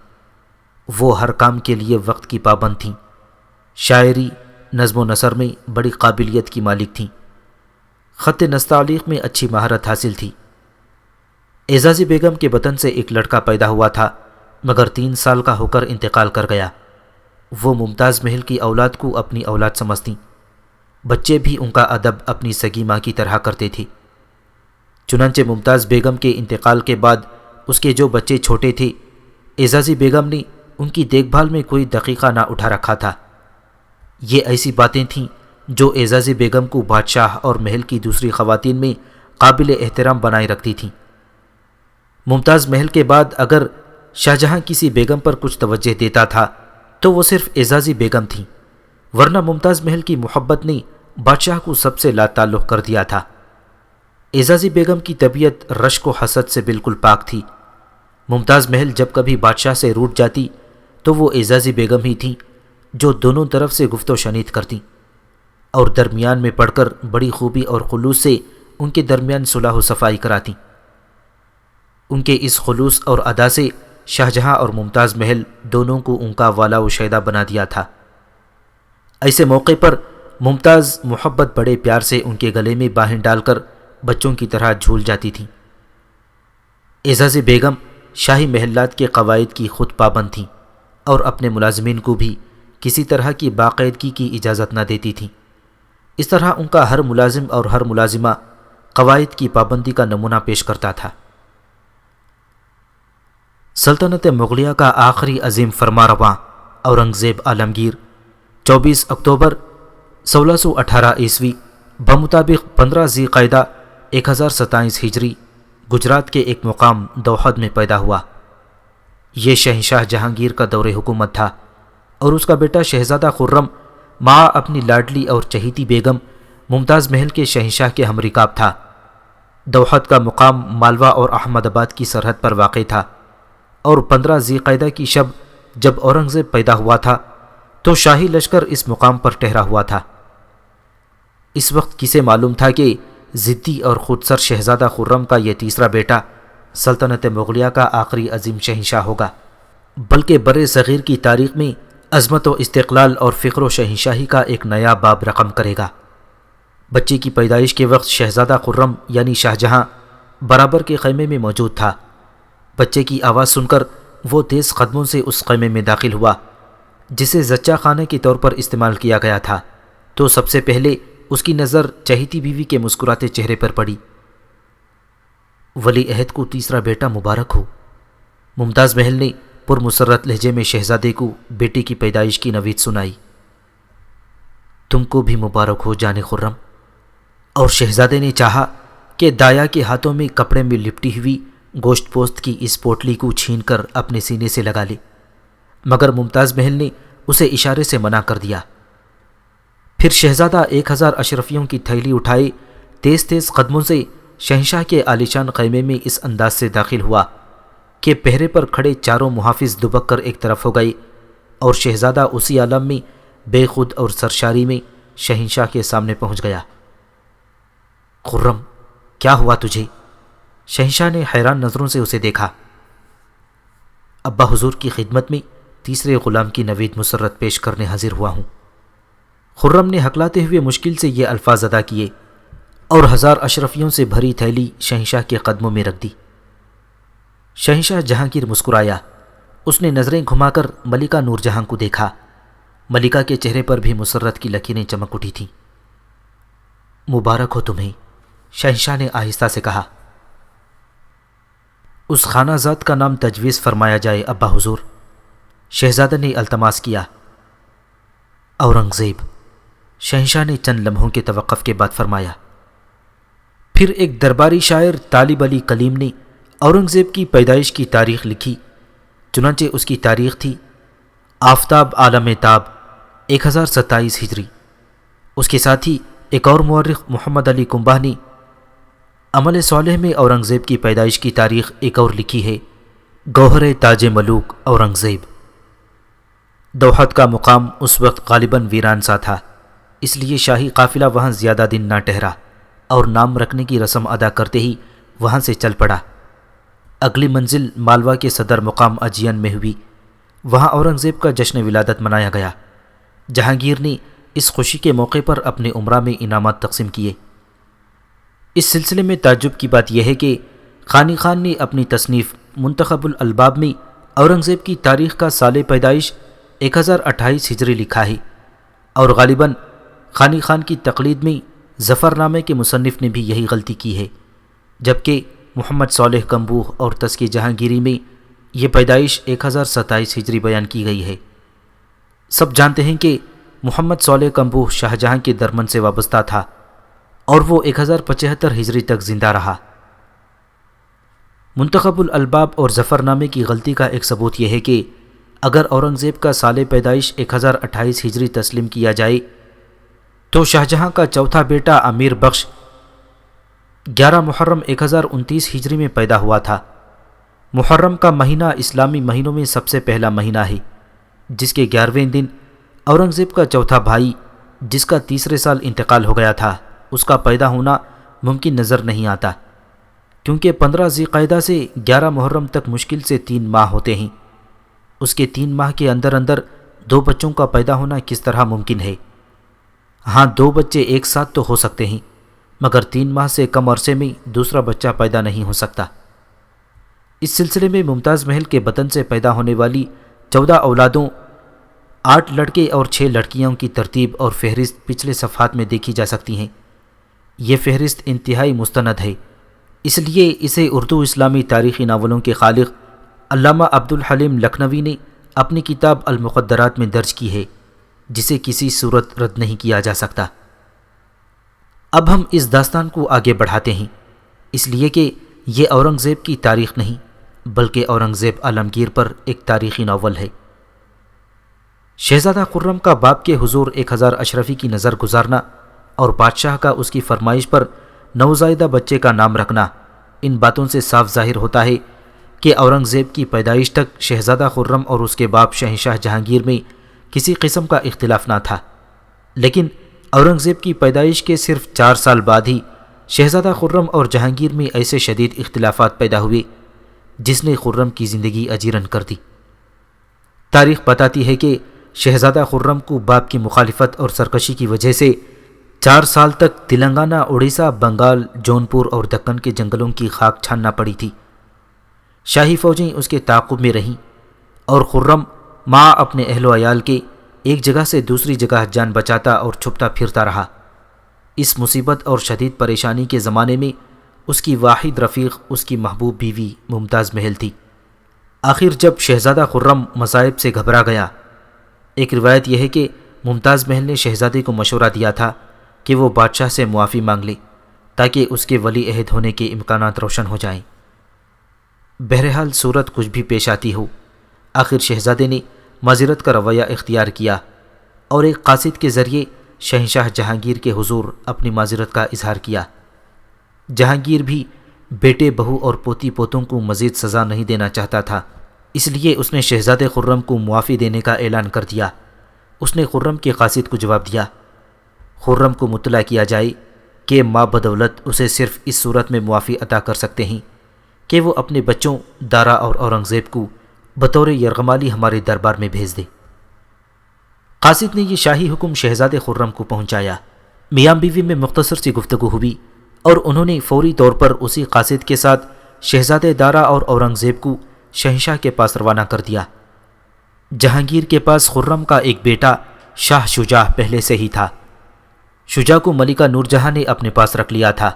وہ ہر کام کے لیے وقت کی پابند تھیں۔ شاعری، نظم و نثر میں بڑی قابلیت کی مالک تھیں۔ خط نستعلیق میں اچھی مہارت حاصل تھی۔ اعزازی بیگم کے بطن سے ایک لڑکا پیدا ہوا تھا، مگر 3 سال کا ہو کر انتقال کر گیا۔ وہ ممتاز محل کی اولاد کو اپنی اولاد سمجھتیں، بچے بھی ان کا ادب اپنی سگی ماں کی طرح کرتے تھے۔ چنانچہ ممتاز بیگم کے انتقال کے بعد اس کے جو بچے چھوٹے تھے، اعزازی بیگم نے ان کی دیکھ بھال میں کوئی دقیقہ نہ اٹھا رکھا تھا۔ یہ ایسی باتیں تھیں جو اعزازی بیگم کو بادشاہ اور محل کی دوسری خواتین میں قابل احترام بنائے رکھتی تھیں۔ ممتاز محل کے بعد اگر شاہجہاں کسی بیگم پر کچھ توجہ دیتا تھا تو وہ صرف اعزازی بیگم تھیں، ورنہ ممتاز محل کی محبت نے بادشاہ کو سب سے لا تعلق کر دیا تھا۔ اعزازی بیگم کی طبیعت رشک و حسد سے بالکل پاک تھی۔ ممتاز محل جب کبھی بادشاہ سے روٹھ جاتی تو وہ اعزازی بیگم ہی تھیں جو دونوں طرف سے گفت و شنید کرتیں اور درمیان میں پڑھ کر بڑی خوبی اور خلوص سے ان کے درمیان صلح و صفائی کراتیں۔ ان کے اس خلوص اور ادا سے شاہجہاں اور ممتاز محل دونوں کو ان کا والا و شیدا بنا دیا تھا۔ ایسے موقع پر ممتاز محبت بڑے پیار سے ان کے گلے میں باہیں ڈال کر بچوں کی طرح جھول جاتی تھیں۔ اعزازی بیگم شاہی محلات کے قواعد کی خود پابند تھیں اور اپنے ملازمین کو بھی کسی طرح کی باقاعدگی کی اجازت نہ دیتی تھیں۔ اس طرح ان کا ہر ملازم اور ہر ملازمہ قواعد کی پابندی کا نمونہ پیش کرتا تھا۔ سلطنت مغلیہ کا آخری عظیم فرمانرواں اورنگزیب عالمگیر 24 اکتوبر 1618 عیسوی بمطابق 15 ذی قعدہ 1027 ہجری گجرات کے ایک مقام دوحد میں پیدا ہوا۔ یہ شہنشاہ جہانگیر کا دور حکومت تھا اور اس کا بیٹا شہزادہ خرم مع اپنی لاڈلی اور چہیتی بیگم ممتاز محل کے شہنشاہ کے ہم رکاب تھا۔ دوحد کا مقام مالوا اور احمد آباد کی سرحد پر واقع تھا اور 15 ذی قعدہ کی شب جب اورنگزیب پیدا ہوا تھا تو شاہی لشکر اس مقام پر ٹھہرا ہوا تھا۔ اس وقت کسے معلوم تھا کہ ضدی اور خودسر شہزادہ خرم کا یہ تیسرا بیٹا سلطنت مغلیہ کا آخری عظیم شہنشاہ ہوگا، بلکہ بر صغیر کی تاریخ میں عظمت و استقلال اور فخر و شہنشاہی کا ایک نیا باب رقم کرے گا۔ بچے کی پیدائش کے وقت شہزادہ خرم یعنی شاہجہاں برابر کے خیمے میں موجود تھا۔ بچے کی آواز سن کر وہ تیز قدموں سے اس خیمے میں داخل ہوا جسے زچہ خانے کے طور پر استعمال کیا گیا تھا، تو سب سے پہلے اس کی نظر چہیتی بیوی کے مسکراتے چہرے پر پڑی۔ ولی عہد کو تیسرا بیٹا مبارک ہو، ممتاز محل نے پرمسرت لہجے میں شہزادے کو بیٹی کی پیدائش کی نوید سنائی۔ تم کو بھی مبارک ہو جان خرم۔ اور شہزادے نے چاہا کہ دایا کے ہاتھوں میں کپڑے میں لپٹی ہوئی گوشت پوست کی اس پوٹلی کو چھین کر اپنے سینے سے لگا لے، مگر ممتاز محل نے اسے اشارے سے منع کر دیا۔ پھر شہزادہ 1000 اشرفیوں کی تھیلی اٹھائے تیز تیز قدموں سے شہنشاہ کے عالیشان خیمے میں اس انداز سے داخل ہوا کہ پہرے پر کھڑے چاروں محافظ دبک کر ایک طرف ہو گئے اور شہزادہ اسی عالم میں بے خود اور سرشاری میں شہنشاہ کے سامنے پہنچ گیا۔ خرم، کیا ہوا تجھے؟ شہنشاہ نے حیران نظروں سے اسے دیکھا۔ ابا حضور کی خدمت میں تیسرے غلام کی نوید مسرت پیش کرنے حاضر ہوا ہوں۔ خرم نے ہکلاتے ہوئے مشکل سے یہ الفاظ ادا کیے اور 1000 اشرفیوں سے بھری تھیلی شہنشاہ کے قدموں میں رکھ دی۔ شہنشاہ جہانگیر مسکرایا۔ اس نے نظریں گھما کر ملکہ نور جہاں کو دیکھا۔ ملکہ کے چہرے پر بھی مسرت کی لکیریں چمک اٹھی تھیں۔ مبارک ہو تمہیں، شہنشاہ نے آہستہ سے کہا۔ اس خانہ ذات کا نام تجویز فرمایا جائے ابا حضور، شہزادہ نے التماس کیا۔ اورنگزیب، شہنشاہ نے چند لمحوں کے توقف کے بعد فرمایا۔ پھر ایک درباری شاعر طالب علی کلیم نے اورنگزیب کی پیدائش کی تاریخ لکھی، چنانچہ اس کی تاریخ تھی آفتاب عالم تاب 1027 ہجری۔ اس کے ساتھ ہی ایک اور مورخ محمد علی کنبہ نے عمل صالح میں اورنگزیب کی پیدائش کی تاریخ ایک اور لکھی ہے، گوہر تاج ملوک اورنگزیب۔ دوحد کا مقام اس وقت غالباً ویران سا تھا، اس لیے شاہی قافلہ وہاں زیادہ دن نہ ٹھہرا اور نام رکھنے کی رسم ادا کرتے ہی وہاں سے چل پڑا۔ اگلی منزل مالوا کے صدر مقام اجین میں ہوئی۔ وہاں اورنگزیب کا جشن ولادت منایا گیا۔ جہانگیر نے اس خوشی کے موقع پر اپنے امراء میں انعامات تقسیم کیے۔ اس سلسلے میں تعجب کی بات یہ ہے کہ خانی خان نے اپنی تصنیف منتخب الالباب میں اورنگزیب کی تاریخ کا سال پیدائش 1028 ہجری لکھا ہے، اور غالباً خانی خان کی تقلید میں ظفر نامے کے مصنف نے بھی یہی غلطی کی ہے، جبکہ محمد صالح کمبوہ اور تذکیہ جہانگیری میں یہ پیدائش 1027 ہجری بیان کی گئی ہے۔ سب جانتے ہیں کہ محمد صالح کمبوہ شاہ جہاں کے درمن سے وابستہ تھا اور وہ 1075 ہجری تک زندہ رہا۔ منتخب الالباب اور ظفر نامے کی غلطی کا ایک ثبوت یہ ہے کہ اگر اورنگزیب کا سال پیدائش 1028 ہجری تسلیم کیا جائے تو شاہ جہاں کا چوتھا بیٹا امیر بخش 11 محرم 1029 ہجری میں پیدا ہوا تھا۔ محرم کا مہینہ اسلامی مہینوں میں سب سے پہلا مہینہ ہے، جس کے 11ویں دن اورنگزیب کا چوتھا بھائی جس کا تیسرے سال انتقال ہو گیا تھا اس کا پیدا ہونا ممکن نظر نہیں آتا، کیونکہ 15 ذی القعدہ سے 11 محرم تک مشکل سے 3 ماہ ہوتے ہیں۔ اس کے 3 ماہ کے اندر اندر 2 بچوں کا پیدا ہونا کس طرح ممکن ہے؟ ہاں 2 بچے ایک ساتھ تو ہو سکتے ہیں، مگر 3 ماہ سے کم عرصے میں دوسرا بچہ پیدا نہیں ہو سکتا۔ اس سلسلے میں ممتاز محل کے بطن سے پیدا ہونے والی 14 اولادوں 8 لڑکے اور 6 لڑکیوں کی ترتیب اور فہرست پچھلے صفحات میں دیکھی جا سکتی ہیں۔ یہ فہرست انتہائی مستند ہے، اس لیے اسے اردو اسلامی تاریخی ناولوں کے خالق علامہ عبدالحلیم لکھنوی نے اپنی کتاب المقدرات میں درج کی ہے، جسے کسی صورت رد نہیں کیا جا سکتا۔ اب ہم اس داستان کو آگے بڑھاتے ہیں، اس لیے کہ یہ اورنگزیب کی تاریخ نہیں بلکہ اورنگزیب عالمگیر پر ایک تاریخی ناول ہے۔ شہزادہ خرم کا باپ کے حضور 1000 اشرفی کی نظر گزارنا اور بادشاہ کا اس کی فرمائش پر نوزائیدہ بچے کا نام رکھنا، ان باتوں سے صاف ظاہر ہوتا ہے کہ اورنگزیب کی پیدائش تک شہزادہ خرم اور اس کے باپ شہنشاہ جہانگیر میں کسی قسم کا اختلاف نہ تھا، لیکن اورنگزیب کی پیدائش کے صرف 4 سال بعد ہی شہزادہ خرم اور جہانگیر میں ایسے شدید اختلافات پیدا ہوئے جس نے خرم کی زندگی اجیرن کر دی۔ تاریخ بتاتی ہے کہ شہزادہ خرم کو باپ کی مخالفت اور سرکشی کی وجہ سے 4 سال تک تلنگانہ، اڑیسہ، بنگال، جونپور اور دکن کے جنگلوں کی خاک چھاننا پڑی تھی۔ شاہی فوجیں اس کے تعاقب میں رہیں اور خرم ماں اپنے اہل و عیال کے ایک جگہ سے دوسری جگہ جان بچاتا اور چھپتا پھرتا رہا۔ اس مصیبت اور شدید پریشانی کے زمانے میں اس کی واحد رفیق اس کی محبوب بیوی ممتاز محل تھی۔ آخر جب شہزادہ خرم مصائب سے گھبرا گیا، ایک روایت یہ ہے کہ ممتاز محل نے شہزادے کو مشورہ دیا تھا کہ وہ بادشاہ سے معافی مانگ لے تاکہ اس کے ولی عہد ہونے کے امکانات روشن ہو جائیں۔ بہرحال صورت کچھ بھی پیش آتی ہو، آخر شہزادے نے معذرت کا رویہ اختیار کیا اور ایک قاصد کے ذریعے شہنشاہ جہانگیر کے حضور اپنی معذرت کا اظہار کیا۔ جہانگیر بھی بیٹے، بہو اور پوتی پوتوں کو مزید سزا نہیں دینا چاہتا تھا، اس لیے اس نے شہزادے خرم کو معافی دینے کا اعلان کر دیا۔ اس نے خرم کے قاصد کو جواب دیا، خرم کو مطلع کیا جائے کہ ماں بدولت اسے صرف اس صورت میں معافی عطا کر سکتے ہیں کہ وہ اپنے بچوں دارا اور اورنگزیب کو بطور یرغمالی ہمارے دربار میں بھیج دے۔ قاصد نے یہ شاہی حکم شہزادے خرم کو پہنچایا۔ میاں بیوی میں مختصر سی گفتگو ہوئی اور انہوں نے فوری طور پر اسی قاصد کے ساتھ شہزادے دارا اور اورنگزیب کو شہنشاہ کے پاس روانہ کر دیا۔ جہانگیر کے پاس خرم کا ایک بیٹا شاہ شجاع پہلے سے ہی تھا۔ شجاع کو ملکہ نور جہاں نے اپنے پاس رکھ لیا تھا۔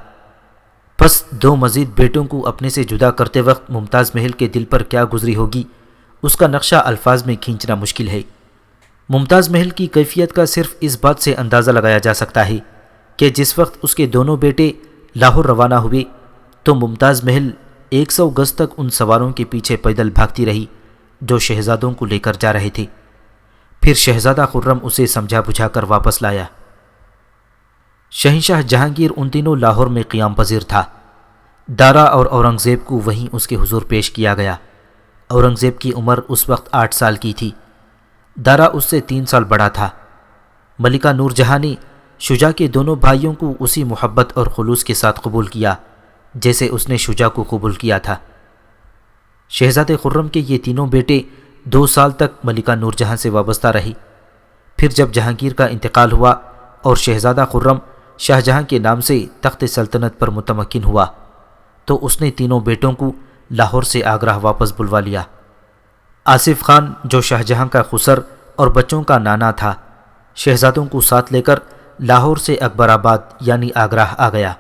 پس 2 مزید بیٹوں کو اپنے سے جدا کرتے وقت ممتاز محل کے دل پر کیا گزری ہوگی اس کا نقشہ الفاظ میں کھینچنا مشکل ہے۔ ممتاز محل کی کیفیت کا صرف اس بات سے اندازہ لگایا جا سکتا ہے کہ جس وقت اس کے دونوں بیٹے لاہور روانہ ہوئے تو ممتاز محل 100 گز تک ان سواروں کے پیچھے پیدل بھاگتی رہی جو شہزادوں کو لے کر جا رہے تھے۔ پھر شہزادہ خرم اسے سمجھا بجھا کر واپس لایا۔ شہنشاہ جہانگیر ان دنوں لاہور میں قیام پذیر تھا۔ دارا اور اورنگزیب کو وہیں اس کے حضور پیش کیا گیا۔ اورنگزیب کی عمر اس وقت 8 سال کی تھی، دارا اس سے 3 سال بڑا تھا۔ ملکہ نور جہاں نے شجاع کے دونوں بھائیوں کو اسی محبت اور خلوص کے ساتھ قبول کیا جیسے اس نے شجاع کو قبول کیا تھا۔ شہزادے خرم کے یہ تینوں بیٹے 2 سال تک ملکہ نور جہاں سے وابستہ رہی۔ پھر جب جہانگیر کا انتقال ہوا اور شہزادہ خرم شاہ جہاں کے نام سے تخت سلطنت پر متمکن ہوا تو اس نے تینوں بیٹوں کو لاہور سے آگرہ واپس بلوا لیا۔ آصف خان جو شاہ جہاں کا خسر اور بچوں کا نانا تھا، شہزادوں کو ساتھ لے کر لاہور سے اکبر آباد یعنی آگرہ آ گیا۔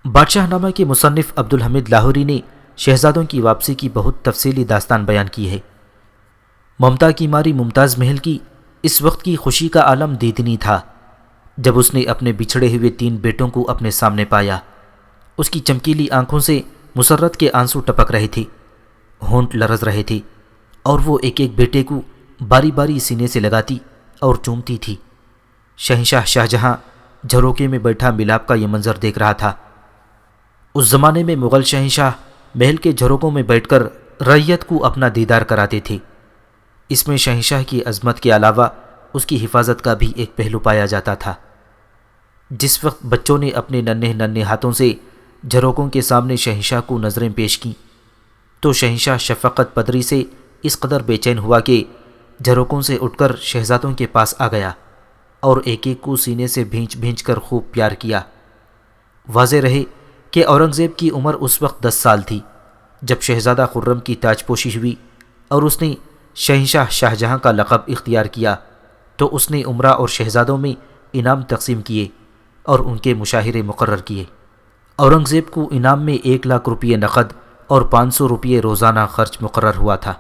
بادشاہ نامہ کے مصنف عبدالحمید لاہوری نے شہزادوں کی واپسی کی بہت تفصیلی داستان بیان کی ہے۔ ممتا کی ماری ممتاز محل کی اس وقت کی خوشی کا عالم دیدنی تھا جب اس نے اپنے بچھڑے ہوئے 3 بیٹوں کو اپنے سامنے پایا۔ اس کی چمکیلی آنکھوں سے مسرت کے آنسو ٹپک رہے تھے، ہونٹ لرز رہے تھے، اور وہ ایک ایک بیٹے کو باری باری سینے سے لگاتی اور چومتی تھی۔ شہنشاہ شاہجہاں جھروکے میں بیٹھا ملاپ کا یہ منظر دیکھ رہا تھا۔ اس زمانے میں مغل شہنشاہ محل کے جھروکوں میں بیٹھ کر رعیت کو اپنا دیدار کراتے تھے۔ اس میں شہنشاہ کی عظمت کے علاوہ اس کی حفاظت کا بھی ایک پہلو پایا جاتا تھا۔ جس وقت بچوں نے اپنے ننھے ننھے ہاتھوں سے جھروکوں کے سامنے شہنشاہ کو نظریں پیش کیں تو شہنشاہ شفقت پدری سے اس قدر بے چین ہوا کہ جھروکوں سے اٹھ کر شہزادوں کے پاس آ گیا اور ایک ایک کو سینے سے بھینچ بھینچ کر خوب پیار کیا۔ واضح رہے کہ اورنگزیب کی عمر اس وقت 10 سال تھی جب شہزادہ خرم کی تاج پوشی ہوئی اور اس نے شہنشاہ شاہجہاں کا لقب اختیار کیا تو اس نے امراء اور شہزادوں میں انعام تقسیم کیے اور ان کے مشاہرے مقرر کیے۔ اورنگزیب کو انعام میں 1 لاکھ روپے نقد اور 500 روپے روزانہ خرچ مقرر ہوا تھا۔